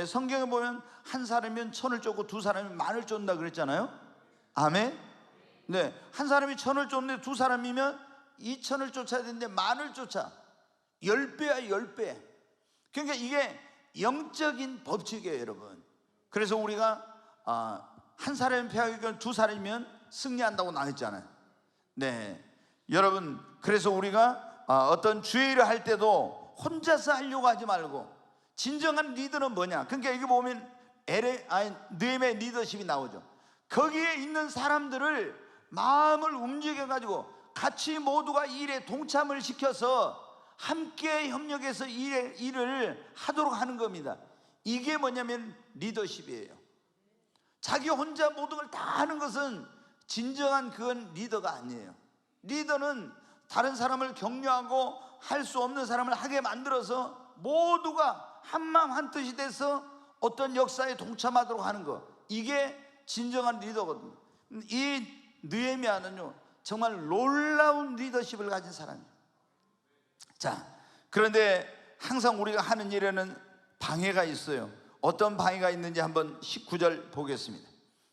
성경에 보면 한 사람이면 천을 쫓고 두 사람이면 만을 쫓는다 그랬잖아요. 아멘. 네, 한 사람이 천을 쫓는데 두 사람이면 이 천을 쫓아야 되는데 만을 쫓아. 10배야 10배. 그러니까 이게 영적인 법칙이에요, 여러분. 그래서 우리가 한 사람이 패하니까 두 사람이면 승리한다고 나왔잖아요. 네, 여러분, 그래서 우리가 어떤 주의 일을 할 때도 혼자서 하려고 하지 말고, 진정한 리더는 뭐냐? 그러니까 여기 보면 느헤미야의 리더십이 나오죠. 거기에 있는 사람들을 마음을 움직여가지고 같이 모두가 일에 동참을 시켜서 함께 협력해서 일을 하도록 하는 겁니다. 이게 뭐냐면 리더십이에요. 자기 혼자 모든 걸 다 하는 것은 진정한 그건 리더가 아니에요. 리더는 다른 사람을 격려하고 할 수 없는 사람을 하게 만들어서 모두가 한마음 한뜻이 돼서 어떤 역사에 동참하도록 하는 거, 이게 진정한 리더거든요. 이 느헤미야는요 정말 놀라운 리더십을 가진 사람이에요. 자, 그런데 항상 우리가 하는 일에는 방해가 있어요. 어떤 방해가 있는지 한번 19절 보겠습니다.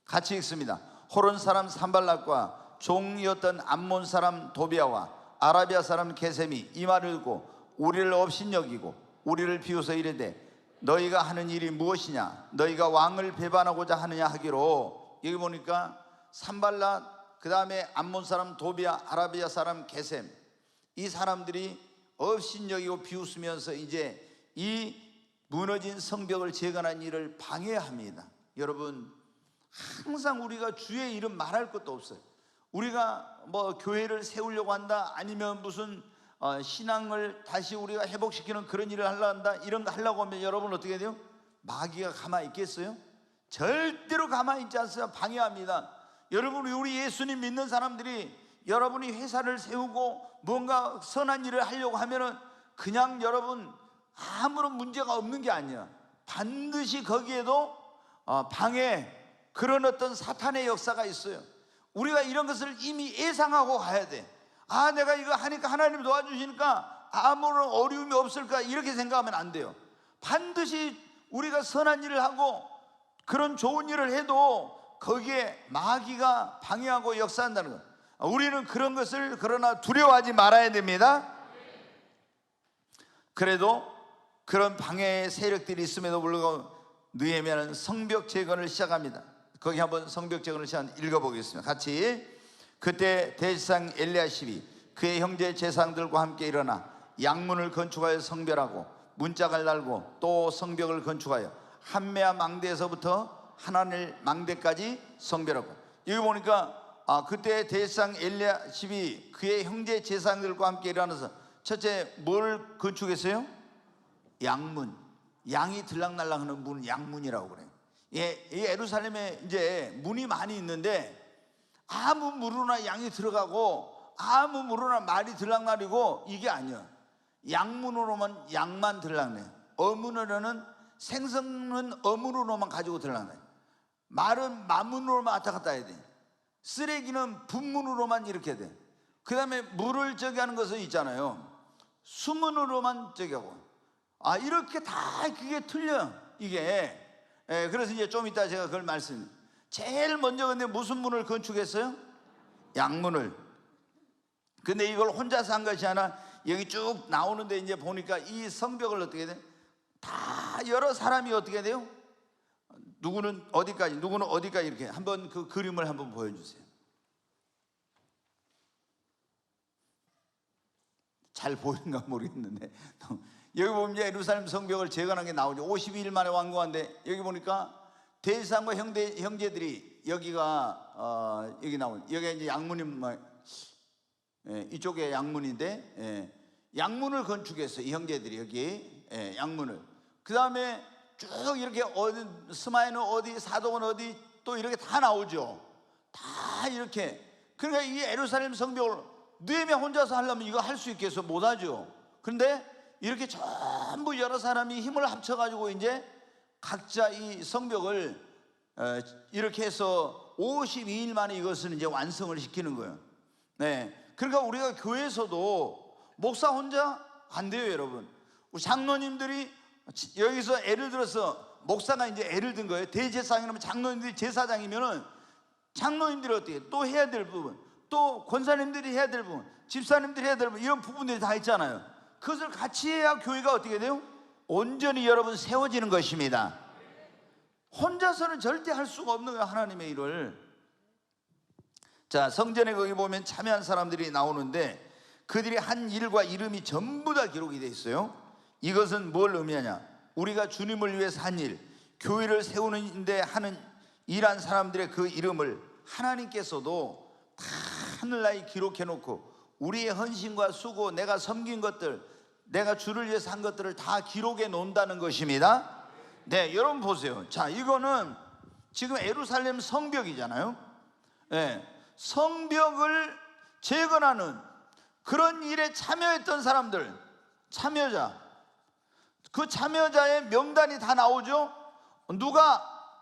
같이 읽습니다. 호론 사람 산발락과 종이었던 암몬 사람 도비아와 아라비아 사람 게셈이 이 말을 듣고 우리를 업신여기고 우리를 비웃어 이르되 너희가 하는 일이 무엇이냐? 너희가 왕을 배반하고자 하느냐 하기로. 여기 보니까 산발락, 그 다음에 암몬 사람 도비아, 아라비아 사람 게셈, 이 사람들이 업신여기고 비웃으면서 이제 이 무너진 성벽을 재건한 일을 방해합니다. 여러분, 항상 우리가 주의 이름 말할 것도 없어요. 우리가 뭐 교회를 세우려고 한다, 아니면 무슨 신앙을 다시 우리가 회복시키는 그런 일을 하려고 한다, 이런 거 하려고 하면 여러분 어떻게 돼요? 마귀가 가만히 있겠어요? 절대로 가만히 있지 않습니다. 방해합니다. 여러분, 우리 예수님 믿는 사람들이 여러분이 회사를 세우고 뭔가 선한 일을 하려고 하면은 그냥 여러분 아무런 문제가 없는 게 아니야. 반드시 거기에도 방해, 그런 어떤 사탄의 역사가 있어요. 우리가 이런 것을 이미 예상하고 가야 돼. 아, 내가 이거 하니까 하나님 도와주시니까 아무런 어려움이 없을까, 이렇게 생각하면 안 돼요. 반드시 우리가 선한 일을 하고 그런 좋은 일을 해도 거기에 마귀가 방해하고 역사한다는 것. 우리는 그런 것을 그러나 두려워하지 말아야 됩니다. 그래도 그런 방해의 세력들이 있음에도 불구하고 느헤미야는 성벽 재건을 시작합니다. 거기 한번 성벽 재건을 읽어보겠습니다. 같이. 그때 대제사장 엘리야십이 그의 형제 제사장들과 함께 일어나 양문을 건축하여 성별하고 문짝을 달고 또 성벽을 건축하여 한메아 망대에서부터 하나넬 망대까지 성별하고. 여기 보니까 그때 대제사장 엘리야십이 그의 형제 제사장들과 함께 일어나서 첫째 뭘 건축했어요? 양문. 양이 들락날락하는 문은 양문이라고 그래요. 예, 예루살렘에 이제 문이 많이 있는데 아무 문으로나 양이 들어가고 아무 문으로나 말이 들락날이고 이게 아니야. 양문으로만 양만 들락내. 어문으로는 생선은 어문으로만 가지고 들락내. 말은 만문으로만 왔다 갔다 해야 돼. 쓰레기는 분문으로만 이렇게 돼. 그 다음에 물을 저기 하는 것은 있잖아요, 수문으로만 저기 하고. 이렇게 다 그게 틀려 이게. 그래서 이제 좀 이따 제가 그걸 제일 먼저 근데 무슨 문을 건축했어요? 양문을. 근데 이걸 혼자서 한 것이 아니라 여기 쭉 나오는데 이제 보니까 이 성벽을 어떻게 돼? 다 여러 사람이 어떻게 돼요? 누구는 어디까지, 누구는 어디까지, 이렇게 한번 그 그림을 한번 보여주세요. 잘 보이는가 모르겠는데 여기 보면 이제 예루살렘 성벽을 재건한 게 나오죠. 52일 만에 완공한데 여기 보니까 대제사장과 형제들이 여기가 여기 나온 여기가 이제 양문이 이쪽에 양문인데 양문을 건축했어요. 이 형제들이 여기 양문을. 그 다음에 쭉 이렇게 어디 스마에는 어디 사독은 어디 또 이렇게 다 나오죠. 다 이렇게. 그러니까 이 예루살렘 성벽을 느헤미야 혼자서 하려면 이거 할 수 있겠어? 못하죠. 그런데 이렇게 전부 여러 사람이 힘을 합쳐가지고 이제 각자 이 성벽을 이렇게 해서 52일 만에 이것을 이제 완성을 시키는 거예요. 그러니까 우리가 교회에서도 목사 혼자 안 돼요, 여러분. 우리 장로님들이 여기서 예를 들어서 목사가 이제 예를 든 거예요. 대제사장이라면 장로님들이 제사장이면은 장로님들이 어떻게 또 해야 될 부분, 또 권사님들이 해야 될 부분, 집사님들이 해야 될 부분, 이런 부분들이 다 있잖아요. 그것을 같이 해야 교회가 어떻게 돼요? 온전히 여러분 세워지는 것입니다. 혼자서는 절대 할 수가 없는 거예요, 하나님의 일을. 자, 성전에 거기 보면 참여한 사람들이 나오는데 그들이 한 일과 이름이 전부 다 기록이 되어 있어요. 이것은 뭘 의미하냐? 우리가 주님을 위해서 한 일, 교회를 세우는 데 하는 일한 사람들의 그 이름을 하나님께서도 다 하늘나라에 기록해 놓고 우리의 헌신과 수고, 내가 섬긴 것들, 내가 주를 위해서 한 것들을 다 기록해 놓는다는 것입니다. 네, 여러분 보세요. 자, 이거는 지금 예루살렘 성벽이잖아요. 성벽을 재건하는 그런 일에 참여했던 사람들, 참여자, 그 참여자의 명단이 다 나오죠.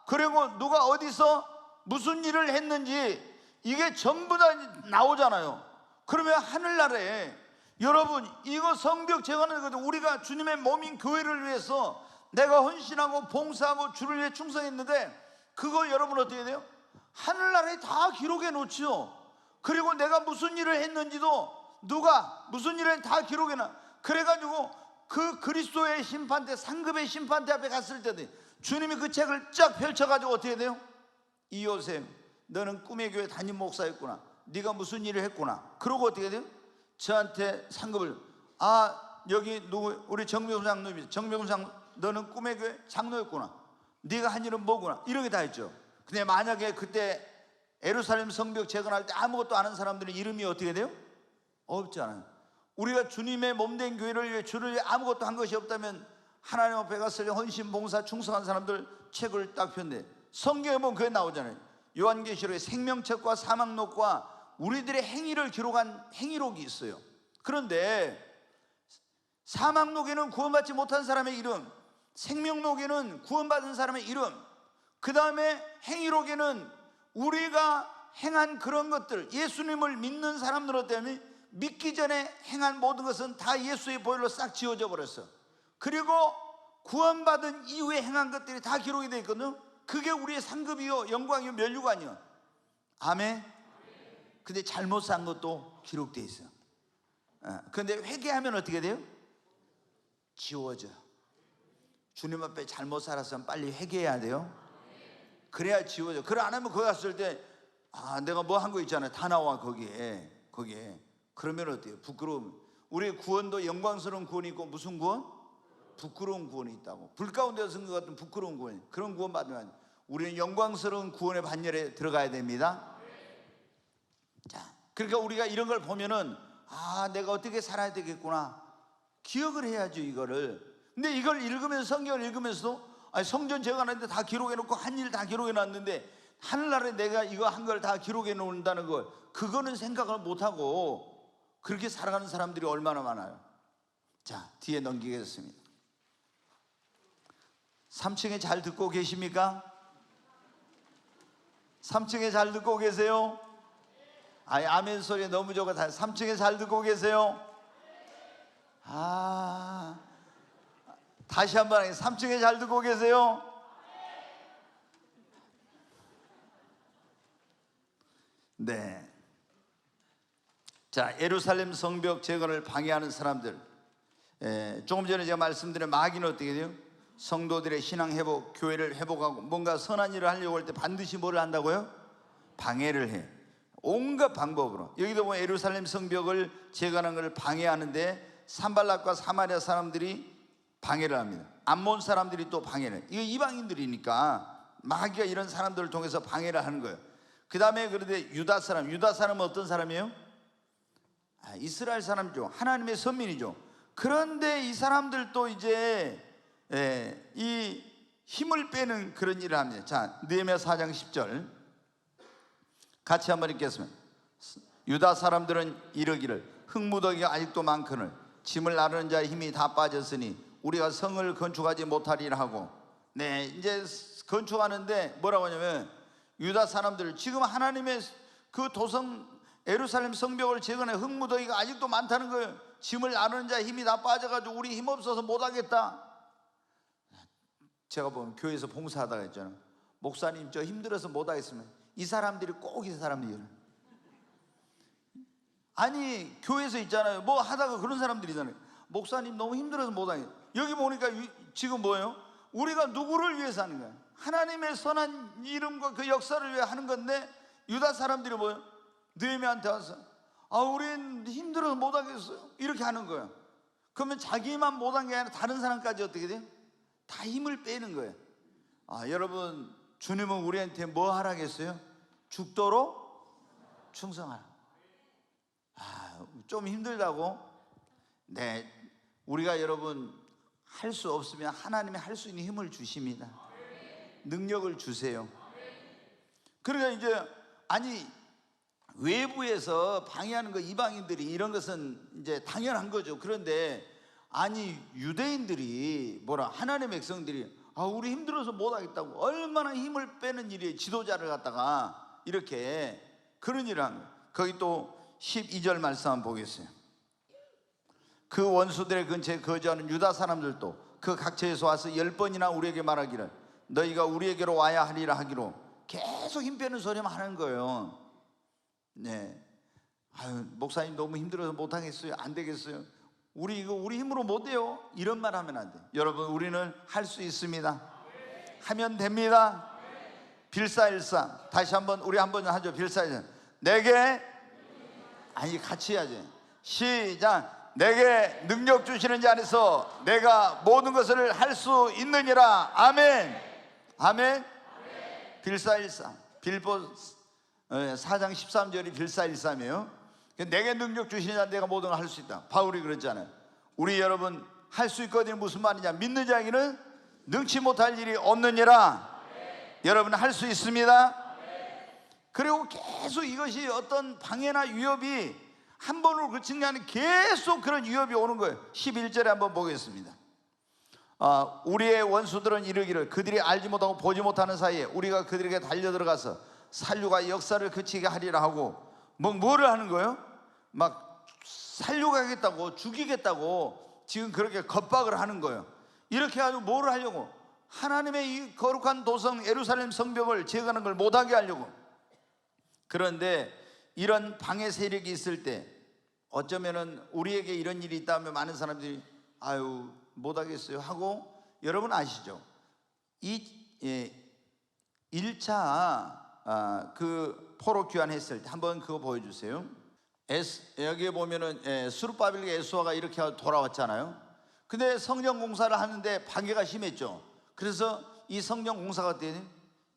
그리고 누가 어디서 무슨 일을 했는지 이게 전부 다 나오잖아요. 그러면 하늘나라에 여러분 이거 성벽 재건하는 것도 우리가 주님의 몸인 교회를 위해서 내가 헌신하고 봉사하고 주를 위해 충성했는데 그거 여러분 어떻게 돼요? 하늘나라에 다 기록해 놓죠. 그리고 내가 무슨 일을 했는지도 누가 무슨 일을 다 기록해 놔. 그래가지고 그 그리스도의 심판대, 상급의 심판대 앞에 갔을 때도 주님이 그 책을 쫙 펼쳐가지고 어떻게 돼요? 이 요셉, 너는 꿈의 교회 담임 목사였구나. 네가 무슨 일을 했구나. 그러고 어떻게 돼요? 저한테 상급을, 여기 누구, 우리 정명훈 장로입니다. 정명훈 장로, 너는 꿈의 교회 장로였구나. 네가 한 일은 뭐구나. 이런 게 다 있죠. 근데 만약에 그때 예루살렘 성벽 재건할 때 아무것도 아는 사람들은 이름이 어떻게 돼요? 없잖아요. 우리가 주님의 몸된 교회를 위해 주를 위해 아무것도 한 것이 없다면 하나님 앞에 갔을 때 헌신, 봉사, 충성한 사람들 책을 딱 폈는데 성경에 보면 그게 나오잖아요. 요한계시록에 생명책과 사망록과 우리들의 행위를 기록한 행위록이 있어요. 그런데 사망록에는 구원받지 못한 사람의 이름, 생명록에는 구원받은 사람의 이름, 그 다음에 행위록에는 우리가 행한 그런 것들, 예수님을 믿는 사람들 때문에 믿기 전에 행한 모든 것은 다 예수의 보혈로 싹 지워져 버렸어. 그리고 구원받은 이후에 행한 것들이 다 기록이 되어 있거든요. 그게 우리의 상급이요, 영광이요, 면류관이요. 아멘. 근데 잘못 산 것도 기록되어 있어요. 그런데 회개하면 어떻게 돼요? 지워져. 주님 앞에 잘못 살았으면 빨리 회개해야 돼요. 그래야 지워져. 그래 안 하면 거기 갔을 때 내가 뭐 한 거 있잖아요. 다 나와 거기에. 그러면 어때요? 부끄러움. 우리의 구원도 영광스러운 구원이 있고 무슨 구원? 부끄러운 구원이 있다고. 불 가운데서 쓴 것 같은 부끄러운 구원. 그런 구원 받으면 우리는 영광스러운 구원의 반열에 들어가야 됩니다. 자, 그러니까 우리가 이런 걸 보면은 내가 어떻게 살아야 되겠구나. 기억을 해야죠, 이거를. 근데 이걸 읽으면서, 성경을 읽으면서도 성전 재건하는데 다 기록해 놓고 한 일 다 기록해 놨는데 하늘나라에 내가 이거 한 걸 다 기록해 놓는다는 거, 그거는 생각을 못하고 그렇게 살아가는 사람들이 얼마나 많아요. 자, 뒤에 넘기겠습니다. 3층에 잘 듣고 계십니까? 3층에 잘 듣고 계세요? 아멘 소리 너무 적어. 3층에 잘 듣고 계세요? 다시 한번 하겠습니다. 3층에 잘 듣고 계세요? 네. 자, 예루살렘 성벽 재건을 방해하는 사람들, 조금 전에 제가 말씀드린 마귀는 어떻게 돼요? 성도들의 신앙 회복, 교회를 회복하고 뭔가 선한 일을 하려고 할 때 반드시 뭐를 한다고요? 방해를 해. 온갖 방법으로. 여기도 보면 예루살렘 성벽을 재건하는 걸 방해하는데 산발락과 사마리아 사람들이 방해를 합니다. 암몬 사람들이 또 방해를 해요. 이거 이방인들이니까 마귀가 이런 사람들을 통해서 방해를 하는 거예요. 그 다음에 그런데 유다 사람은 어떤 사람이에요? 이스라엘 사람이죠. 하나님의 선민이죠. 그런데 이 사람들도 이제 이 힘을 빼는 그런 일을 합니다. 자, 느헤미야 4장 10절 같이 한번 읽겠습니다. 유다 사람들은 이르기를 흙무더기가 아직도 많거늘 짐을 나르는 자의 힘이 다 빠졌으니 우리가 성을 건축하지 못하리라 하고. 네, 이제 건축하는데 뭐라고 하냐면 유다 사람들 지금 하나님의 그 도성 예루살렘 성벽을 재건해 흙무더기가 아직도 많다는 거예요. 짐을 나르는 자의 힘이 다 빠져가지고 우리 힘 없어서 못하겠다. 제가 보면 교회에서 봉사하다가 했잖아요. 목사님 저 힘들어서 못하겠으면 이 사람들이 꼭 이 사람들이에요. 아니 교회에서 있잖아요. 뭐 하다가 그런 사람들이잖아요. 목사님 너무 힘들어서 못하겠어요. 여기 보니까 지금 뭐예요? 우리가 누구를 위해서 하는 거야? 하나님의 선한 이름과 그 역사를 위해 하는 건데 유다 사람들이 뭐예요? 느헤미야한테 와서 우린 힘들어서 못하겠어요 이렇게 하는 거예요. 그러면 자기만 못한 게 아니라 다른 사람까지 어떻게 돼요? 다 힘을 빼는 거예요. 여러분 주님은 우리한테 뭐 하라겠어요? 죽도록 충성하라. 좀 힘들다고? 네, 우리가 여러분 할 수 없으면 하나님이 할 수 있는 힘을 주십니다. 능력을 주세요. 그러니까 이제 외부에서 방해하는 거 이방인들이 이런 것은 이제 당연한 거죠. 그런데 유대인들이 하나님의 백성들이 우리 힘들어서 못하겠다고 얼마나 힘을 빼는 일이에요. 지도자를 갖다가 이렇게 그런 일을 한 거예요. 거기 또 12절 말씀 한번 보겠어요. 그 원수들의 근처에 거주하는 유다 사람들도 그 각처에서 와서 10번이나 우리에게 말하기를 너희가 우리에게로 와야 하리라 하기로 계속 힘 빼는 소리만 하는 거예요. 네, 목사님 너무 힘들어서 못하겠어요. 안 되겠어요. 우리 힘으로 못해요. 이런 말 하면 안 돼요. 여러분 우리는 할 수 있습니다. 하면 됩니다. 빌사일사 다시 한번 우리 한번 하죠. 빌사일사 내게 같이 해야지. 시작. 내게 능력 주시는 자 안에서 내가 모든 것을 할 수 있느니라. 아멘. 아멘. 빌사일사 빌보 4장 13절이 빌사일사며 내게 능력 주시는 자 내가 모든 걸 할 수 있다. 바울이 그랬잖아요. 우리 여러분 할 수 있거든요. 무슨 말이냐? 믿는 자에게는 능치 못할 일이 없느니라. 여러분 할 수 있습니다. 그리고 계속 이것이 어떤 방해나 위협이 한 번으로 그친 게 아니라 계속 그런 위협이 오는 거예요. 11절에 한번 보겠습니다. 우리의 원수들은 이르기를 그들이 알지 못하고 보지 못하는 사이에 우리가 그들에게 달려들어가서 살육과 역사를 그치게 하리라 하고 뭐를 하는 거예요? 막 살려가겠다고 죽이겠다고 지금 그렇게 겁박을 하는 거예요. 이렇게 해가지고 뭐를 하려고? 하나님의 이 거룩한 도성 예루살렘 성벽을 재건하는 걸 못하게 하려고. 그런데 이런 방해 세력이 있을 때 어쩌면은 우리에게 이런 일이 있다면 많은 사람들이 못하겠어요 하고, 여러분 아시죠? 이 1차 그 포로 귀환했을 때 한번 그거 보여주세요. 여기에 보면은 수르바벨과 에스와가 이렇게 돌아왔잖아요. 근데 성전 공사를 하는데 방해가 심했죠. 그래서 이 성전 공사가 어때요?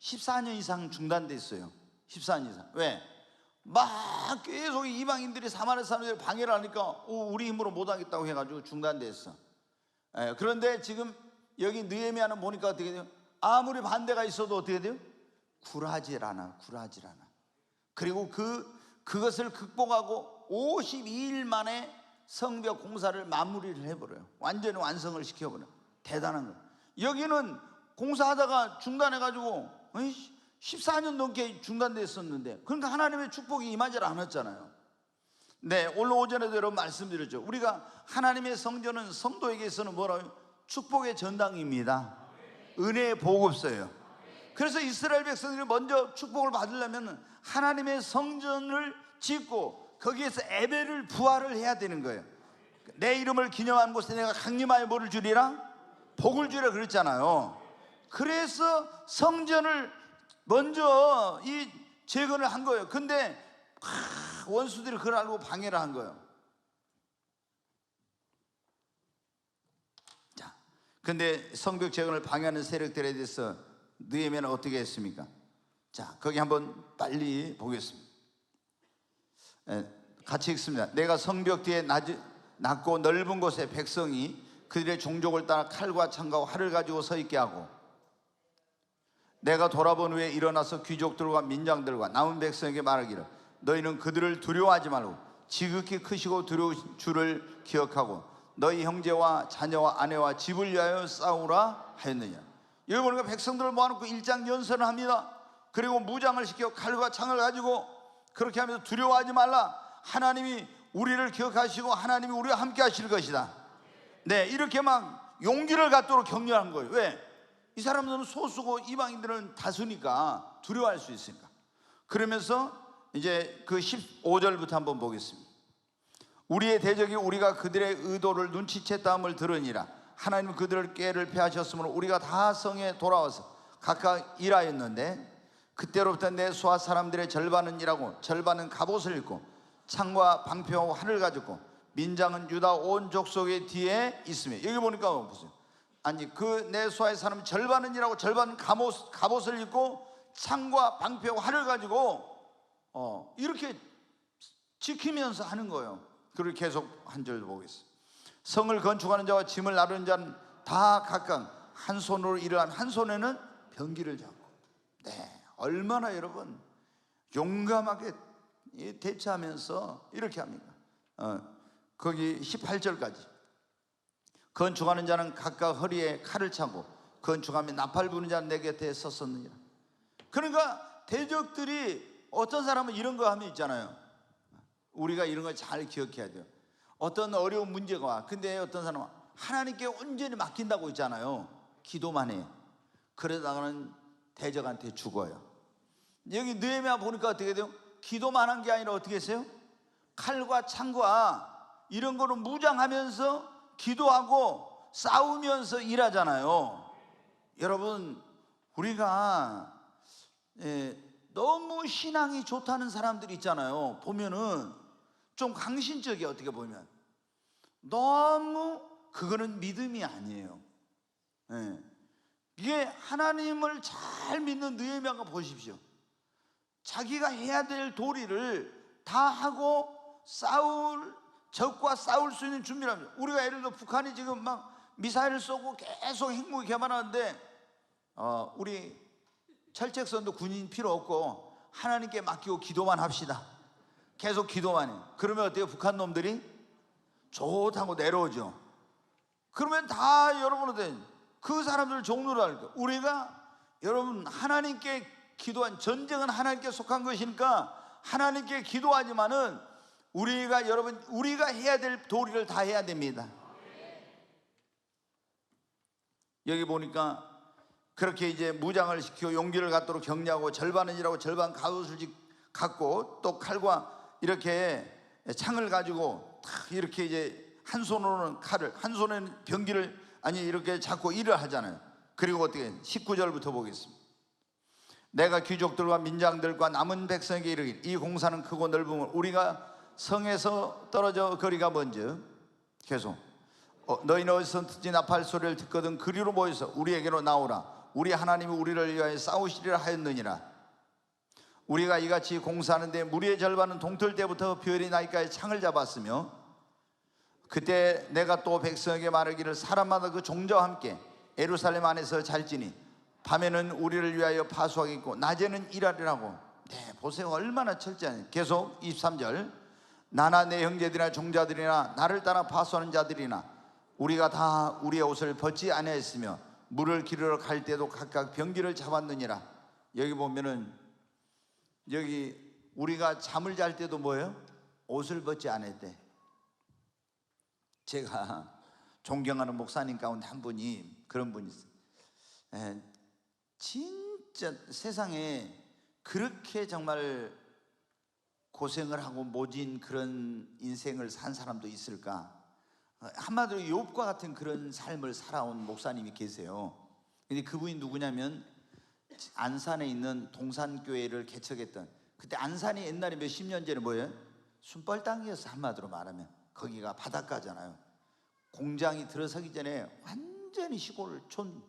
14년 이상 중단됐어요. 14년 이상. 왜? 막 계속 이방인들이 사마리아 사람들이 방해를 하니까 우리 힘으로 못하겠다고 해가지고 중단됐어. 그런데 지금 여기 느헤미야는 보니까 어떻게 돼요? 아무리 반대가 있어도 어떻게 돼요? 굴하질 않아. 그리고 그것을 극복하고 52일 만에 성벽 공사를 마무리를 해버려요. 완전히 완성을 시켜버려요. 대단한 거예요. 여기는 공사하다가 중단해가지고 14년 넘게 중단됐었는데, 그러니까 하나님의 축복이 임하지 않았잖아요. 네, 오늘 오전에도 여러분 말씀드렸죠. 우리가 하나님의 성전은 성도에게서는 뭐라고요? 축복의 전당입니다. 은혜의 보급소예요. 그래서 이스라엘 백성들이 먼저 축복을 받으려면 하나님의 성전을 짓고 거기에서 예배를 부활을 해야 되는 거예요. 내 이름을 기념하는 곳에 내가 강림하여 뭐를 주리라? 복을 주리라 그랬잖아요. 그래서 성전을 먼저 이 재건을 한 거예요. 근데 원수들이 그걸 알고 방해를 한 거예요. 자, 근데 성벽 재건을 방해하는 세력들에 대해서 느헤미야는 어떻게 했습니까? 자, 거기 한번 빨리 보겠습니다. 같이 읽습니다. 내가 성벽 뒤에 낮고 넓은 곳에 백성이 그들의 종족을 따라 칼과 창과 활을 가지고 서 있게 하고, 내가 돌아본 후에 일어나서 귀족들과 민장들과 남은 백성에게 말하기를 너희는 그들을 두려워하지 말고 지극히 크시고 두려우신 주를 기억하고 너희 형제와 자녀와 아내와 집을 위하여 싸우라 하였느냐. 여기 보니까 백성들을 모아놓고 일장 연설을 합니다. 그리고 무장을 시켜 칼과 창을 가지고 그렇게 하면서 두려워하지 말라, 하나님이 우리를 기억하시고 하나님이 우리와 함께 하실 것이다. 네, 이렇게 막 용기를 갖도록 격려한 거예요. 왜? 이 사람들은 소수고 이방인들은 다수니까 두려워할 수 있으니까. 그러면서 이제 그 15절부터 한번 보겠습니다. 우리의 대적이 우리가 그들의 의도를 눈치챘다함을 들으니라. 하나님 그들을 꾀를 패하셨으므로 우리가 다 성에 돌아와서 각각 일하였는데, 그때로부터 내 수하 사람들의 절반은 일하고 절반은 갑옷을 입고 창과 방패와 활을 가졌고 민장은 유다 온 족속의 뒤에 있으며. 여기 보니까 보세요. 아니, 그 내 수하의 사람 절반은 일하고 절반은 갑옷을 입고 창과 방패와 활을 가지고 이렇게 지키면서 하는 거예요. 그리고 계속 한 절 보겠습니다. 성을 건축하는 자와 짐을 나르는 자는 다 각각 한 손으로 일을 한, 한 손에는 병기를 잡고. 네, 얼마나 여러분 용감하게 대처하면서 이렇게 합니까? 거기 18절까지. 건축하는 자는 각각 허리에 칼을 차고 건축하며 나팔 부는 자는 내 곁에 섰었느니라. 그러니까 대적들이, 어떤 사람은 이런 거 하면 있잖아요. 우리가 이런 걸 잘 기억해야 돼요. 어떤 어려운 문제가 와. 근데 어떤 사람은 하나님께 온전히 맡긴다고 있잖아요. 기도만 해. 그러다가는 대적한테 죽어요. 여기 느헤미야 보니까 어떻게 돼요? 기도만 한 게 아니라 어떻게 했어요? 칼과 창과 이런 거로 무장하면서 기도하고 싸우면서 일하잖아요. 여러분, 우리가 너무 신앙이 좋다는 사람들이 있잖아요. 보면은 좀 강신적이에요. 어떻게 보면 너무, 그거는 믿음이 아니에요. 이게 하나님을 잘 믿는 느헤미야가 보십시오. 자기가 해야 될 도리를 다 하고 적과 싸울 수 있는 준비를 합니다. 우리가 예를 들어 북한이 지금 막 미사일을 쏘고 계속 핵무기 개발하는데 우리 철책선도 군인 필요 없고 하나님께 맡기고 기도만 합시다. 계속 기도만 해요. 그러면 어때요? 북한 놈들이 좋다고 내려오죠. 그러면 다 여러분은 그 사람들 종로를 알고, 우리가 여러분 하나님께 기도한, 전쟁은 하나님께 속한 것이니까 하나님께 기도하지만은 우리가 해야 될 도리를 다 해야 됩니다. 여기 보니까 그렇게 이제 무장을 시키고 용기를 갖도록 격려하고, 절반은 일하고 절반 갑옷을 갖고 또 칼과 이렇게 창을 가지고 이렇게 이제 한 손으로는 칼을, 한 손에는 병기를 이렇게 잡고 일을 하잖아요. 그리고 어떻게 19절부터 보겠습니다. 내가 귀족들과 민장들과 남은 백성에게 이르기를 이 공사는 크고 넓음을 우리가 성에서 떨어져 거리가 먼저, 계속 너희는 어디서 듣지 나팔 소리를 듣거든 그리로 모여서 우리에게로 나오라. 우리 하나님이 우리를 위하여 싸우시리라 하였느니라. 우리가 이같이 공사하는데 무리의 절반은 동틀 때부터 별이 나기까지 창을 잡았으며, 그때 내가 또 백성에게 말하기를 사람마다 그 종자와 함께 예루살렘 안에서 잘지니 밤에는 우리를 위하여 파수하겠고 낮에는 일하리라고. 네, 보세요. 얼마나 철저하냐. 계속 23절. 나나 내 형제들이나 종자들이나 나를 따라 파수하는 자들이나 우리가 다 우리의 옷을 벗지 아니하였으며 물을 기르러 갈 때도 각각 병기를 잡았느니라. 여기 보면은, 여기 우리가 잠을 잘 때도 뭐예요? 옷을 벗지 않았대. 제가 존경하는 목사님 가운데 한 분이, 그런 분이 있어요. 진짜 세상에 그렇게 정말 고생을 하고 모진 그런 인생을 산 사람도 있을까? 한마디로 욥과 같은 그런 삶을 살아온 목사님이 계세요. 근데 그분이 누구냐면 안산에 있는 동산교회를 개척했던 그때 안산이 옛날에 몇십 년 전에 뭐예요? 순벌 땅이었어. 한마디로 말하면 거기가 바닷가잖아요. 공장이 들어서기 전에 완전히 시골촌.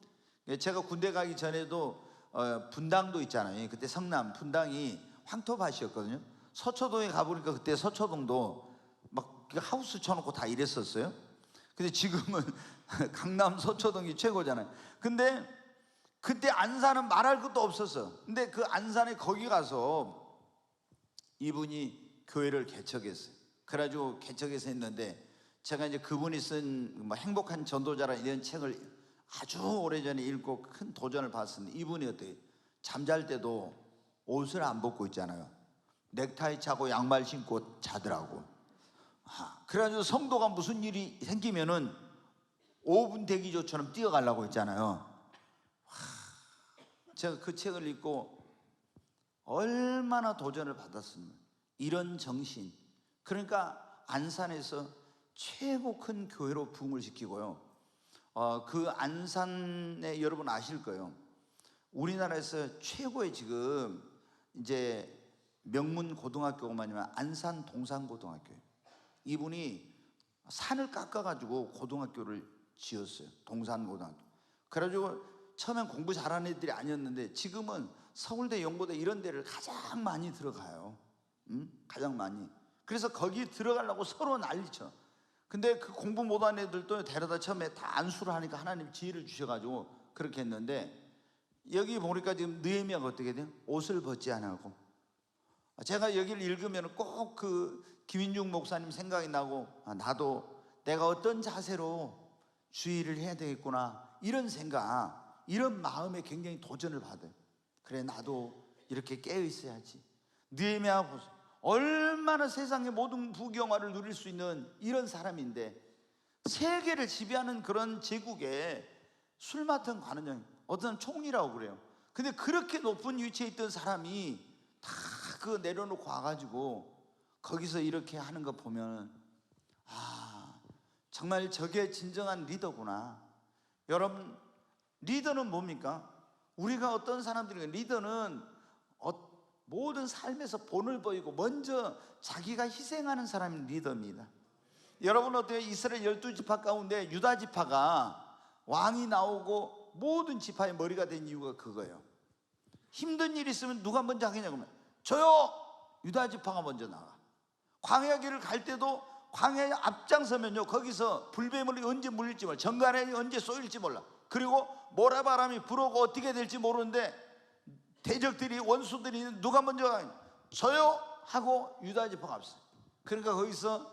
제가 군대 가기 전에도 분당도 있잖아요. 그때 성남 분당이 황토밭이었거든요. 서초동에 가보니까 그때 서초동도 막 하우스 쳐놓고 다 이랬었어요. 근데 지금은 강남 서초동이 최고잖아요. 근데 그때 안산은 말할 것도 없었어. 근데 그 안산에 거기 가서 이분이 교회를 개척했어요. 그래가지고 개척해서 했는데, 제가 이제 그분이 쓴 뭐 행복한 전도자라는 이런 책을 아주 오래전에 읽고 큰 도전을 받았는데, 이분이 어때요? 잠잘 때도 옷을 안 벗고 있잖아요. 넥타이 차고 양말 신고 자더라고. 그래가지고 성도가 무슨 일이 생기면은 5분 대기조처럼 뛰어가려고 했잖아요. 제가 그 책을 읽고 얼마나 도전을 받았습니까? 이런 정신. 그러니까 안산에서 최고 큰 교회로 부흥을 시키고요. 그 안산에 여러분 아실 거예요. 우리나라에서 최고의 지금 이제 명문 고등학교만이면 안산 동산고등학교예요. 이분이 산을 깎아가지고 고등학교를 지었어요. 동산고등학교. 그래가지고 처음엔 공부 잘하는 애들이 아니었는데 지금은 서울대, 연고대 이런 데를 가장 많이 들어가요. 가장 많이. 그래서 거기 들어가려고 서로 난리쳐. 근데 그 공부 못하는 애들도 데려다 처음에 다 안수를 하니까 하나님 지혜를 주셔가지고 그렇게 했는데, 여기 보니까 지금 느헤미야가 어떻게 돼요? 옷을 벗지 않고. 제가 여기를 읽으면 꼭 그 김인중 목사님 생각이 나고, 나도 내가 어떤 자세로 주의를 해야 되겠구나, 이런 생각, 이런 마음에 굉장히 도전을 받아요. 그래, 나도 이렇게 깨어 있어야지. 느헤미야 보세요. 얼마나 세상의 모든 부경화를 누릴 수 있는 이런 사람인데, 세계를 지배하는 그런 제국에 술 맡은 관원장, 어떤 총리라고 그래요. 근데 그렇게 높은 위치에 있던 사람이 다 그 내려놓고 와가지고 거기서 이렇게 하는 거 보면, 정말 저게 진정한 리더구나. 여러분, 리더는 뭡니까? 우리가 어떤 사람들이, 리더는 모든 삶에서 본을 보이고 먼저 자기가 희생하는 사람이 리더입니다. 여러분 어때요? 이스라엘 12지파 가운데 유다 지파가 왕이 나오고 모든 지파의 머리가 된 이유가 그거예요. 힘든 일이 있으면 누가 먼저 하겠냐고 하면 저요! 유다 지파가 먼저 나가. 광야길을 갈 때도 광야에 앞장서면요, 거기서 불뱀을 언제 물릴지 몰라, 정갈에 언제 쏘일지 몰라. 그리고 모래바람이 불어오고 어떻게 될지 모르는데 대적들이, 원수들이 누가 먼저 가냐? 저요! 하고 유다 지파가 앞서. 그러니까 거기서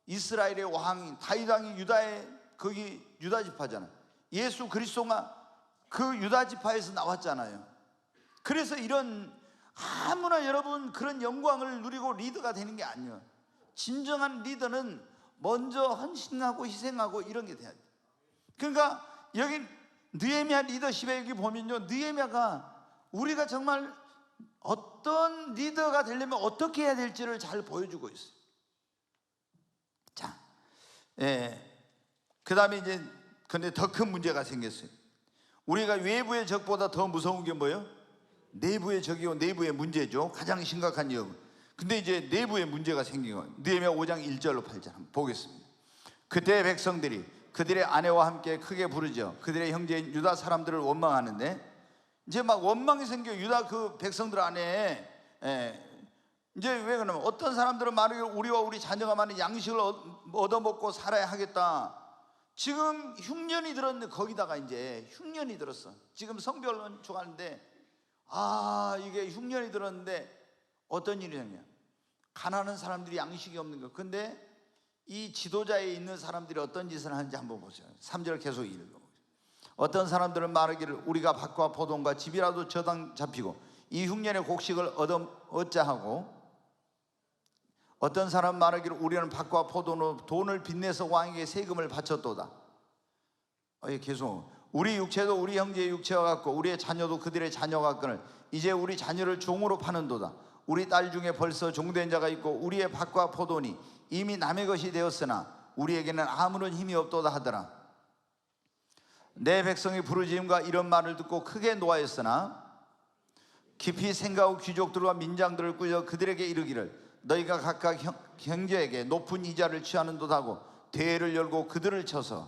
이스라엘의 왕인 다윗 왕이 유다의 거기 유다 지파잖아요. 예수 그리스도가 그 유다 지파에서 나왔잖아요. 그래서 이런 아무나 여러분 그런 영광을 누리고 리더가 되는 게 아니에요. 진정한 리더는 먼저 헌신하고 희생하고 이런 게 돼야 돼요. 그러니까 여기 느헤미야 리더십에 여기 보면요, 느헤미야가 우리가 정말 어떤 리더가 되려면 어떻게 해야 될지를 잘 보여주고 있어요. 자, 그 다음에 이제 근데 더 큰 문제가 생겼어요. 우리가 외부의 적보다 더 무서운 게 뭐예요? 내부의 적이요, 내부의 문제죠. 가장 심각한 역. 근데 이제 내부의 문제가 생긴 거예요. 느헤미야 5장 1절로 8절 한번 보겠습니다. 그때 백성들이 그들의 아내와 함께 크게 부르죠. 그들의 형제인 유다 사람들을 원망하는데, 이제 막 원망이 생겨. 유다 그 백성들 안에 이제 왜 그러냐면 어떤 사람들은 말하기를 우리와 우리 자녀가 많은 양식을 얻어먹고 살아야 하겠다. 지금 흉년이 들었는데, 거기다가 이제 흉년이 들었어. 지금 성별론 좋아하는데 이게 흉년이 들었는데 어떤 일이 생겨? 가난한 사람들이 양식이 없는 거. 근데 이 지도자에 있는 사람들이 어떤 짓을 하는지 한번 보세요. 3절 계속 읽어. 어떤 사람들은 말하기를 우리가 밭과 포도원과 집이라도 저당 잡히고 이 흉년의 곡식을 얻자 하고, 어떤 사람 말하기를 우리는 밭과 포도로 돈을 빚내서 왕에게 세금을 바쳤도다. 계속 우리 육체도 우리 형제의 육체와 같고 우리의 자녀도 그들의 자녀와 같거늘 이제 우리 자녀를 종으로 파는도다. 우리 딸 중에 벌써 종된 자가 있고 우리의 밭과 포도니 이미 남의 것이 되었으나 우리에게는 아무런 힘이 없도다 하더라. 내 백성의 부르짖음과 이런 말을 듣고 크게 노하였으나 깊이 생각하고 귀족들과 민장들을 꾸려 그들에게 이르기를 너희가 각각 형제에게 높은 이자를 취하는도다고 대회를 열고 그들을 쳐서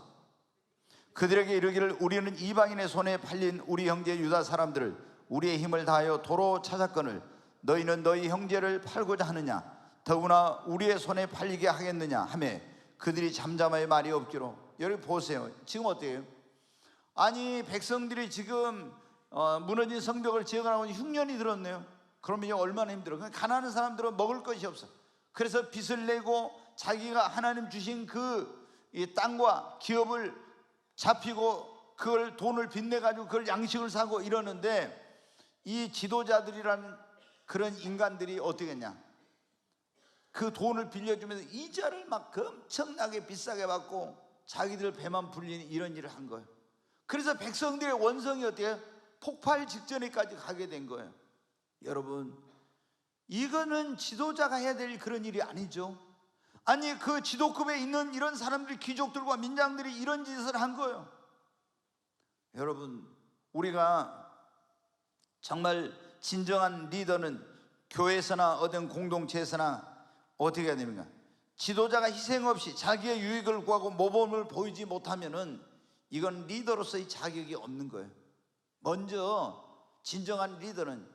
그들에게 이르기를 우리는 이방인의 손에 팔린 우리 형제 유다 사람들을 우리의 힘을 다하여 도로 찾았거늘 너희는 너희 형제를 팔고자 하느냐 더구나 우리의 손에 팔리게 하겠느냐 하매 그들이 잠잠하여 말이 없기로. 여기 보세요. 지금 어때요? 아니 백성들이 지금 무너진 성벽을 지어가라고 6년이 들었네요. 그러면 이제 얼마나 힘들어. 가난한 사람들은 먹을 것이 없어. 그래서 빚을 내고 자기가 하나님 주신 이 땅과 기업을 잡히고 그걸 돈을 빚내가지고 그걸 양식을 사고 이러는데 이 지도자들이라는 그런 인간들이 어떻게 했냐, 그 돈을 빌려주면서 이자를 막 엄청나게 비싸게 받고 자기들 배만 불리는 이런 일을 한 거예요. 그래서 백성들의 원성이 어때요? 폭발 직전에까지 가게 된 거예요. 여러분, 이거는 지도자가 해야 될 그런 일이 아니죠. 아니 그 지도급에 있는 이런 사람들이, 귀족들과 민장들이 이런 짓을 한 거예요. 여러분, 우리가 정말 진정한 리더는 교회에서나 어떤 공동체에서나 어떻게 해야 됩니까? 지도자가 희생 없이 자기의 유익을 구하고 모범을 보이지 못하면은 이건 리더로서의 자격이 없는 거예요. 먼저 진정한 리더는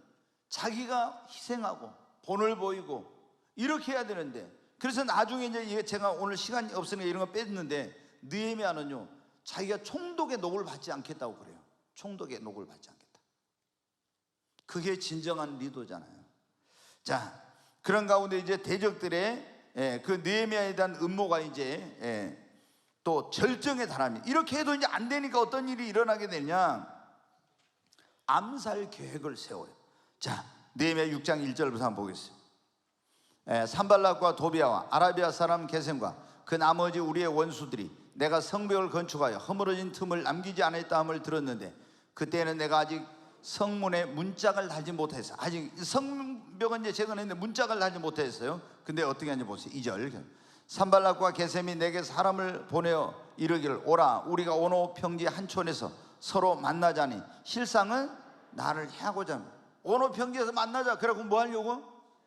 자기가 희생하고 본을 보이고 이렇게 해야 되는데, 그래서 나중에 이제 제가 오늘 시간이 없으니까 이런 거 뺐는데 느헤미야는요 자기가 총독의 녹을 받지 않겠다고 그래요. 총독의 녹을 받지 않겠다. 그게 진정한 리더잖아요. 자, 그런 가운데 이제 대적들의 그 느헤미야에 대한 음모가 이제 또 절정에 달합니다. 이렇게 해도 이제 안 되니까 어떤 일이 일어나게 되냐, 암살 계획을 세워요. 자, 느헤미야 6장 1절부터 한번 보겠습니다. 산발락과 도비아와 아라비아 사람 게셈과 그 나머지 우리의 원수들이 내가 성벽을 건축하여 허물어진 틈을 남기지 않았다 함을 들었는데 그때는 내가 아직 성문에 문짝을 달지 못해서, 아직 성벽은 이제 재건했는데 문짝을 달지 못했어요. 근데 어떻게 하는지 보세요. 2절. 산발락과 게셈이 내게 사람을 보내어 이르기를 오라 우리가 오노 평지 한촌에서 서로 만나자니 실상은 나를 해하고자 합니다. 오노 평지에서 만나자. 그래갖고 뭐 하려고?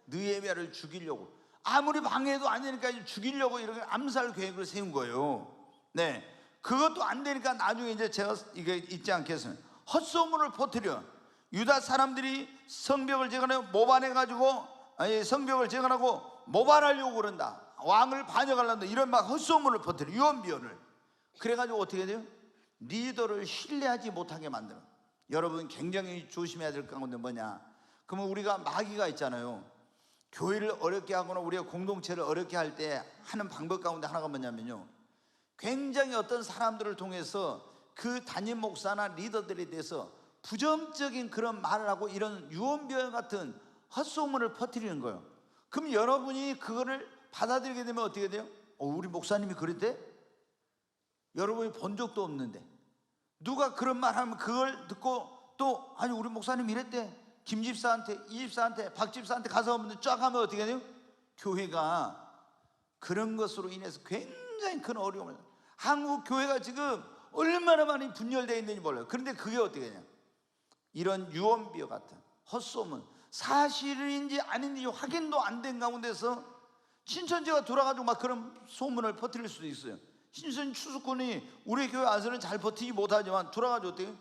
느헤미야를 죽이려고. 아무리 방해해도 안 되니까 죽이려고 이렇게 암살 계획을 세운 거예요. 네, 그것도 안 되니까 나중에 이제 제가 이게 잊지 않겠습니다. 헛소문을 퍼뜨려 유다 사람들이 성벽을 재건하고 모반해가지고, 아니 성벽을 재건하고 모반하려고 그런다, 왕을 반역하려는다, 이런 막 헛소문을 퍼뜨려, 유언비어를. 그래가지고 어떻게 돼요? 리더를 신뢰하지 못하게 만드는. 여러분 굉장히 조심해야 될 가운데 뭐냐, 그러면 우리가 마귀가 있잖아요. 교회를 어렵게 하거나 우리가 공동체를 어렵게 할 때 하는 방법 가운데 하나가 뭐냐면요, 굉장히 어떤 사람들을 통해서 그 담임 목사나 리더들에 대해서 부정적인 그런 말을 하고 이런 유언비어 같은 헛소문을 퍼뜨리는 거예요. 그럼 여러분이 그거를 받아들이게 되면 어떻게 돼요? 우리 목사님이 그랬대? 여러분이 본 적도 없는데 누가 그런 말 하면 그걸 듣고 또 아니 우리 목사님 이랬대, 김 집사한테, 이 집사한테, 박 집사한테 가서 쫙 하면 어떻게 돼요? 교회가 그런 것으로 인해서 굉장히 큰 어려움을, 한국 교회가 지금 얼마나 많이 분열되어 있는지 몰라요. 그런데 그게 어떻게 되냐, 이런 유언비어 같은 헛소문, 사실인지 아닌지 확인도 안 된 가운데서 신천지가 돌아가지고 막 그런 소문을 퍼뜨릴 수도 있어요. 신천지 추수꾼이 우리 교회 안에서는 잘 버티지 못하지만 돌아가지고 어떻게,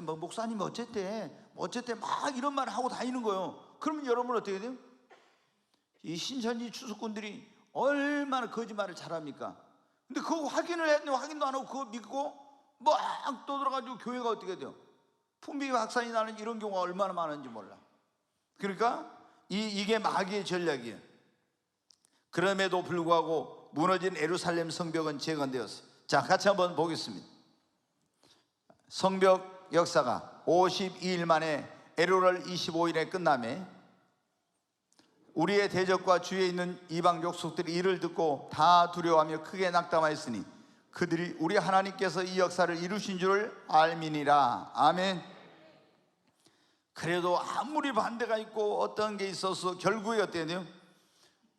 뭐 목사님이 어쨌대 막 이런 말을 하고 다니는 거예요. 그러면 여러분 어떻게 돼요? 이 신천지 추수꾼들이 얼마나 거짓말을 잘합니까? 근데 그거 확인을 했는데 확인도 안 하고 그거 믿고 막 떠들어가지고 교회가 어떻게 돼요? 풍비 확산이 나는 이런 경우가 얼마나 많은지 몰라. 그러니까 이게 마귀의 전략이에요. 그럼에도 불구하고 무너진 예루살렘 성벽은 재건되었어요. 자, 같이 한번 보겠습니다. 성벽 역사가 52일 만에 엘ul 25일에 끝나매 우리의 대적과 주위에 있는 이방 족속들이 이를 듣고 다 두려워하며 크게 낙담하였으니 그들이 우리 하나님께서 이 역사를 이루신 줄을 알미니라. 아멘. 그래도 아무리 반대가 있고 어떤 게 있어서 결국에 어떻게 돼요?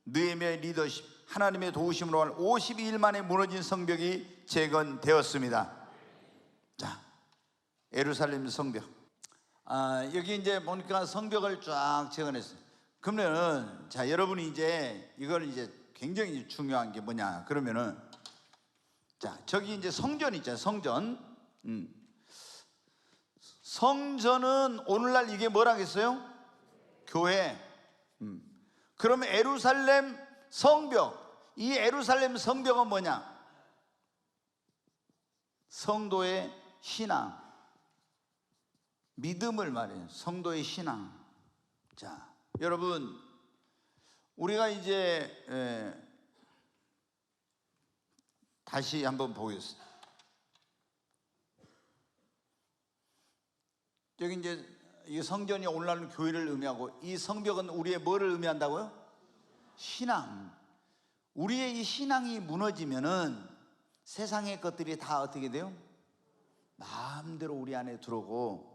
느헤미야의 리더십, 하나님의 도우심으로 52일 만에 무너진 성벽이 재건되었습니다. 자, 예루살렘 성벽. 여기 이제 보니까 성벽을 쫙 재건했어요. 그러면은 자, 여러분이 이제 이걸 이제 굉장히 중요한 게 뭐냐 그러면은, 자, 저기 이제 성전 있잖아요. 성전. 성전은 오늘날 이게 뭐라겠어요? 교회. 그러면 예루살렘 성벽, 이 예루살렘 성벽은 뭐냐? 성도의 신앙, 믿음을 말해요. 성도의 신앙. 자, 여러분, 우리가 이제 다시 한번 보겠습니다. 여기 이제 이 성전이 오늘날 교회를 의미하고, 이 성벽은 우리의 뭐를 의미한다고요? 신앙. 우리의 이 신앙이 무너지면은 세상의 것들이 다 어떻게 돼요? 마음대로 우리 안에 들어오고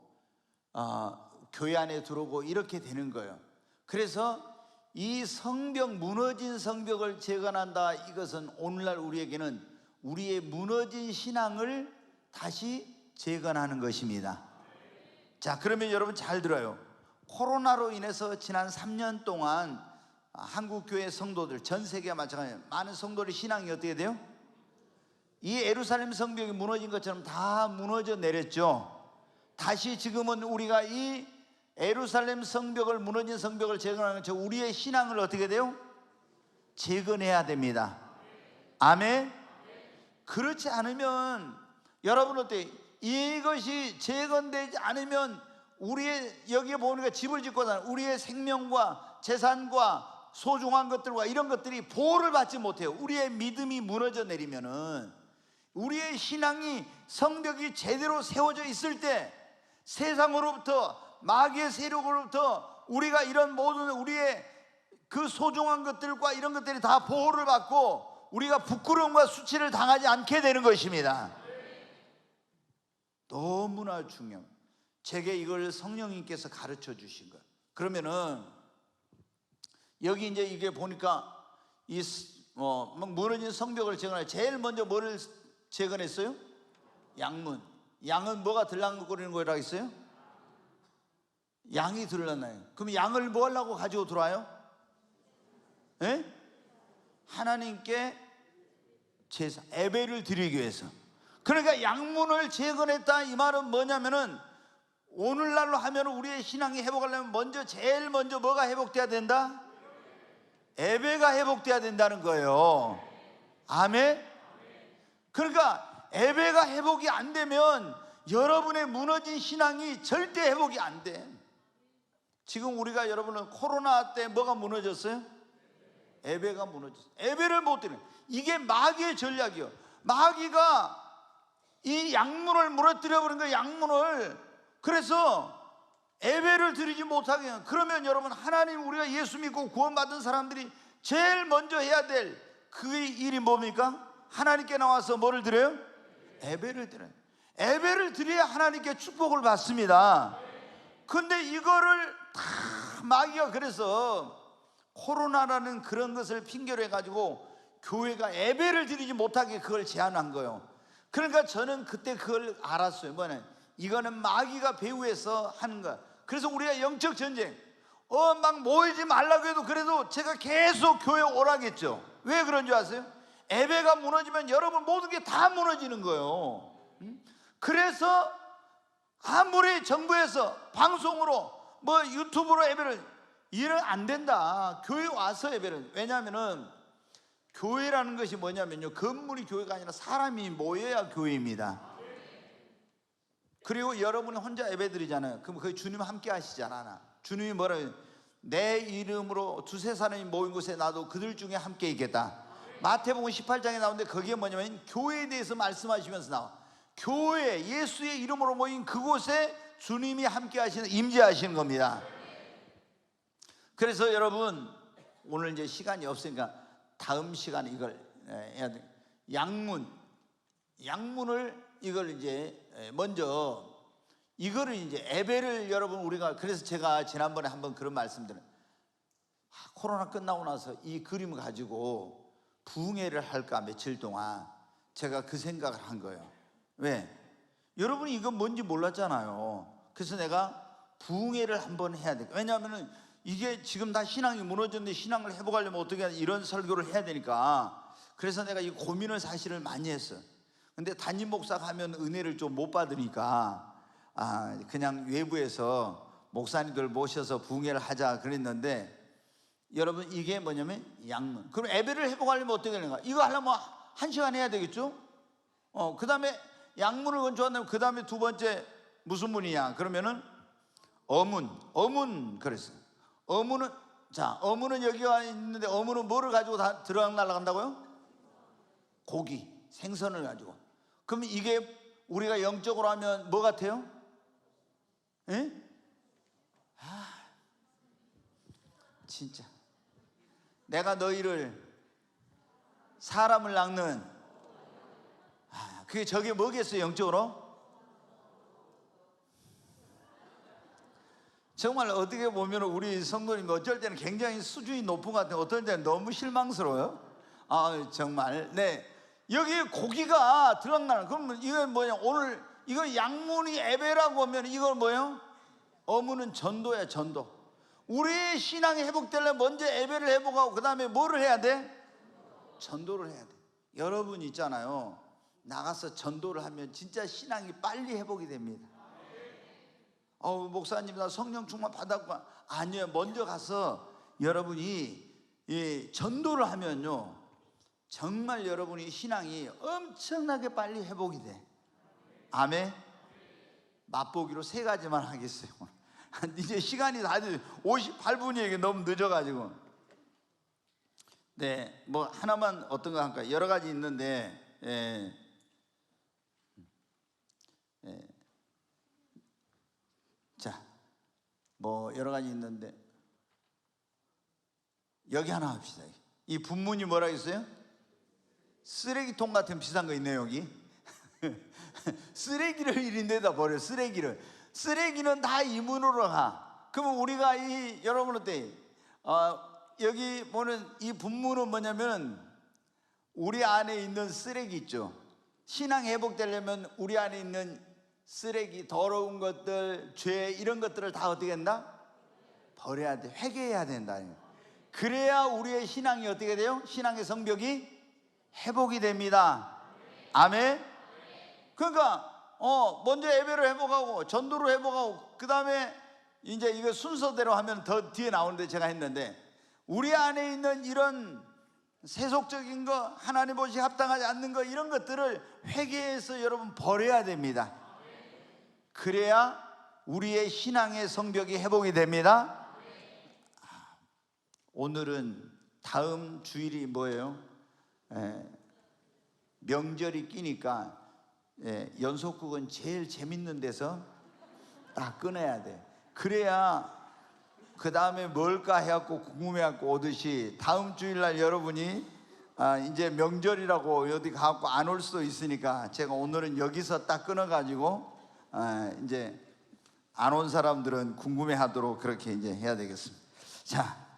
교회 안에 들어오고 이렇게 되는 거예요. 그래서 이 성벽, 무너진 성벽을 재건한다, 이것은 오늘날 우리에게는 우리의 무너진 신앙을 다시 재건하는 것입니다. 자, 그러면 여러분 잘 들어요. 코로나로 인해서 지난 3년 동안 한국 교회 성도들, 전 세계와 마찬가지로 많은 성도들의 신앙이 어떻게 돼요? 이 예루살렘 성벽이 무너진 것처럼 다 무너져 내렸죠. 다시 지금은 우리가 이 예루살렘 성벽을, 무너진 성벽을 재건하는 것처럼 우리의 신앙을 어떻게 돼요? 재건해야 됩니다. 아멘. 그렇지 않으면 여러분 어때요? 이것이 재건되지 않으면 우리의, 여기에 보니까 집을 짓고 사는 우리의 생명과 재산과 소중한 것들과 이런 것들이 보호를 받지 못해요. 우리의 믿음이 무너져 내리면은, 우리의 신앙이, 성벽이 제대로 세워져 있을 때 세상으로부터, 마귀의 세력으로부터 우리가 이런 모든 우리의 그 소중한 것들과 이런 것들이 다 보호를 받고 우리가 부끄러움과 수치를 당하지 않게 되는 것입니다. 너무나 중요해요. 제게 이걸 성령님께서 가르쳐 주신 거예요. 그러면은 여기 이제 이게 보니까 이 막 무너진 성벽을 재건할, 제일 먼저 뭐를 재건했어요? 양문. 양은 뭐가 들락거리는 거라 했어요? 양이 들렀나요? 그럼 양을 뭐 하려고 가지고 들어와요? 예? 하나님께 제사, 예배를 드리기 위해서. 그러니까 양문을 재건했다, 이 말은 뭐냐면은 오늘날로 하면 우리의 신앙이 회복하려면 먼저, 제일 먼저 뭐가 회복돼야 된다? 예배가 회복돼야 된다는 거예요. 아멘. 그러니까 예배가 회복이 안 되면 여러분의 무너진 신앙이 절대 회복이 안 돼. 지금 우리가, 여러분은 코로나 때 뭐가 무너졌어요? 예배가 무너졌어요. 예배를 못 드리는, 이게 마귀의 전략이요. 마귀가 이 양문을 무너뜨려 버린 거예요. 양문을. 그래서 예배를 드리지 못하게 해요. 그러면 여러분, 하나님, 우리가 예수 믿고 구원받은 사람들이 제일 먼저 해야 될 그 일이 뭡니까? 하나님께 나와서 뭐를 드려요? 예배를 드려요. 예배를 드려야 하나님께 축복을 받습니다. 근데 이거를 다 마귀가, 그래서 코로나라는 그런 것을 핑계로 해가지고 교회가 예배를 드리지 못하게 그걸 제한한 거예요. 그러니까 저는 그때 그걸 알았어요. 뭐냐, 이거는 마귀가 배후에서 하는 거야. 그래서 우리가 영적 전쟁, 막 모이지 말라고 해도 그래도 제가 계속 교회 오라겠죠. 왜 그런 줄 아세요? 예배가 무너지면 여러분 모든 게 다 무너지는 거예요. 그래서 아무리 정부에서 방송으로 뭐 유튜브로 예배를, 이러면 안 된다. 교회 와서 예배를. 왜냐하면은 교회라는 것이 뭐냐면요, 건물이 교회가 아니라 사람이 모여야 교회입니다. 그리고 여러분이 혼자 예배 드리잖아요. 그럼 거기 주님 함께 하시잖아. 주님이 뭐라 해요? 내 이름으로 두세 사람이 모인 곳에 나도 그들 중에 함께 있겠다. 마태복음 18장에 나오는데 거기에 뭐냐면 교회에 대해서 말씀하시면서 나와. 교회, 예수의 이름으로 모인 그곳에 주님이 함께 하시는, 임재하시는 겁니다. 그래서 여러분, 오늘 이제 시간이 없으니까 다음 시간에 이걸 해야 돼. 양문을 이걸 이제 먼저, 이거를 이제 예배를 여러분 우리가, 그래서 제가 지난번에 한번 그런 말씀드려요. 코로나 끝나고 나서 이 그림을 가지고 부흥회를 할까, 며칠 동안 제가 그 생각을 한 거예요. 왜? 여러분이 이건 뭔지 몰랐잖아요. 그래서 내가 부흥회를 한번 해야 돼. 왜냐하면은 이게 지금 다 신앙이 무너졌는데 신앙을 회복하려면 어떻게 해야, 이런 설교를 해야 되니까. 그래서 내가 이 고민을 사실을 많이 했어. 근데 담임 목사 가면 은혜를 좀 못 받으니까 그냥 외부에서 목사님들 모셔서 부흥회를 하자 그랬는데, 여러분 이게 뭐냐면 양문. 그럼 예배를 회복하려면 어떻게 되는가? 이거 하려면 1시간 해야 되겠죠? 그 다음에 양문을 건축한다면 그 다음에 두 번째 무슨 문이냐? 그러면은 어문 그랬어요. 어문은 여기가 있는데, 어문은 뭐를 가지고 다 날아간다고요? 고기, 생선을 가지고. 그럼 이게 우리가 영적으로 하면 뭐 같아요? 예? 진짜 내가 너희를 사람을 낚는, 그게 저게 뭐겠어요 영적으로? 정말 어떻게 보면 우리 성도님 어쩔 때는 굉장히 수준이 높은 것 같아요. 어떨 때는 너무 실망스러워요. 정말. 네, 여기 고기가 들어간다는, 그러면 이건 뭐냐? 오늘 이거 양문이 예배라고 하면 이건 뭐예요? 어문은 전도야, 전도. 우리의 신앙이 회복되려면 먼저 예배를 회복하고 그 다음에 뭐를 해야 돼? 전도를 해야 돼. 여러분 있잖아요, 나가서 전도를 하면 진짜 신앙이 빨리 회복이 됩니다. 목사님 나 성령 충만 받았고, 아니요, 먼저 가서 여러분이 이 전도를 하면요 정말 여러분이 신앙이 엄청나게 빨리 회복이 돼. 아멘. 맛보기로 3가지만 하겠어요. 이제 시간이 다 58분이 너무 늦어가지고. 네, 뭐 하나만 어떤 거 할까요? 여러 가지 있는데, 자, 뭐 여러 가지 있는데 여기 하나 합시다. 이 분문이 뭐라 했어요? 쓰레기통 같은 비싼 거 있네요 여기. 쓰레기를 이런 데다 버려. 쓰레기는 다 이문으로 가. 그러면 우리가 여러분한테 여기 보는 이 분문은 뭐냐면 우리 안에 있는 쓰레기 있죠. 신앙 회복되려면 우리 안에 있는 쓰레기, 더러운 것들, 죄, 이런 것들을 다 어떻게 한다? 버려야 돼. 회개해야 된다. 그래야 우리의 신앙이 어떻게 돼요? 신앙의 성벽이 회복이 됩니다. 아멘. 그러니까 먼저 예배를 회복하고 전도를 회복하고 그 다음에 이제 이거 순서대로 하면 더 뒤에 나오는데, 제가 했는데 우리 안에 있는 이런 세속적인 거, 하나님 보시기에 합당하지 않는 거, 이런 것들을 회개해서 여러분 버려야 됩니다. 그래야 우리의 신앙의 성벽이 회복이 됩니다. 오늘은 다음 주일이 뭐예요? 명절이 끼니까 연속극은 제일 재밌는 데서 딱 끊어야 돼. 그래야 그 다음에 뭘까 해갖고 궁금해갖고 오듯이 다음 주일날 여러분이 이제 명절이라고 어디 가갖고 안 올 수도 있으니까 제가 오늘은 여기서 딱 끊어가지고 이제 안 온 사람들은 궁금해하도록 그렇게 이제 해야 되겠습니다. 자.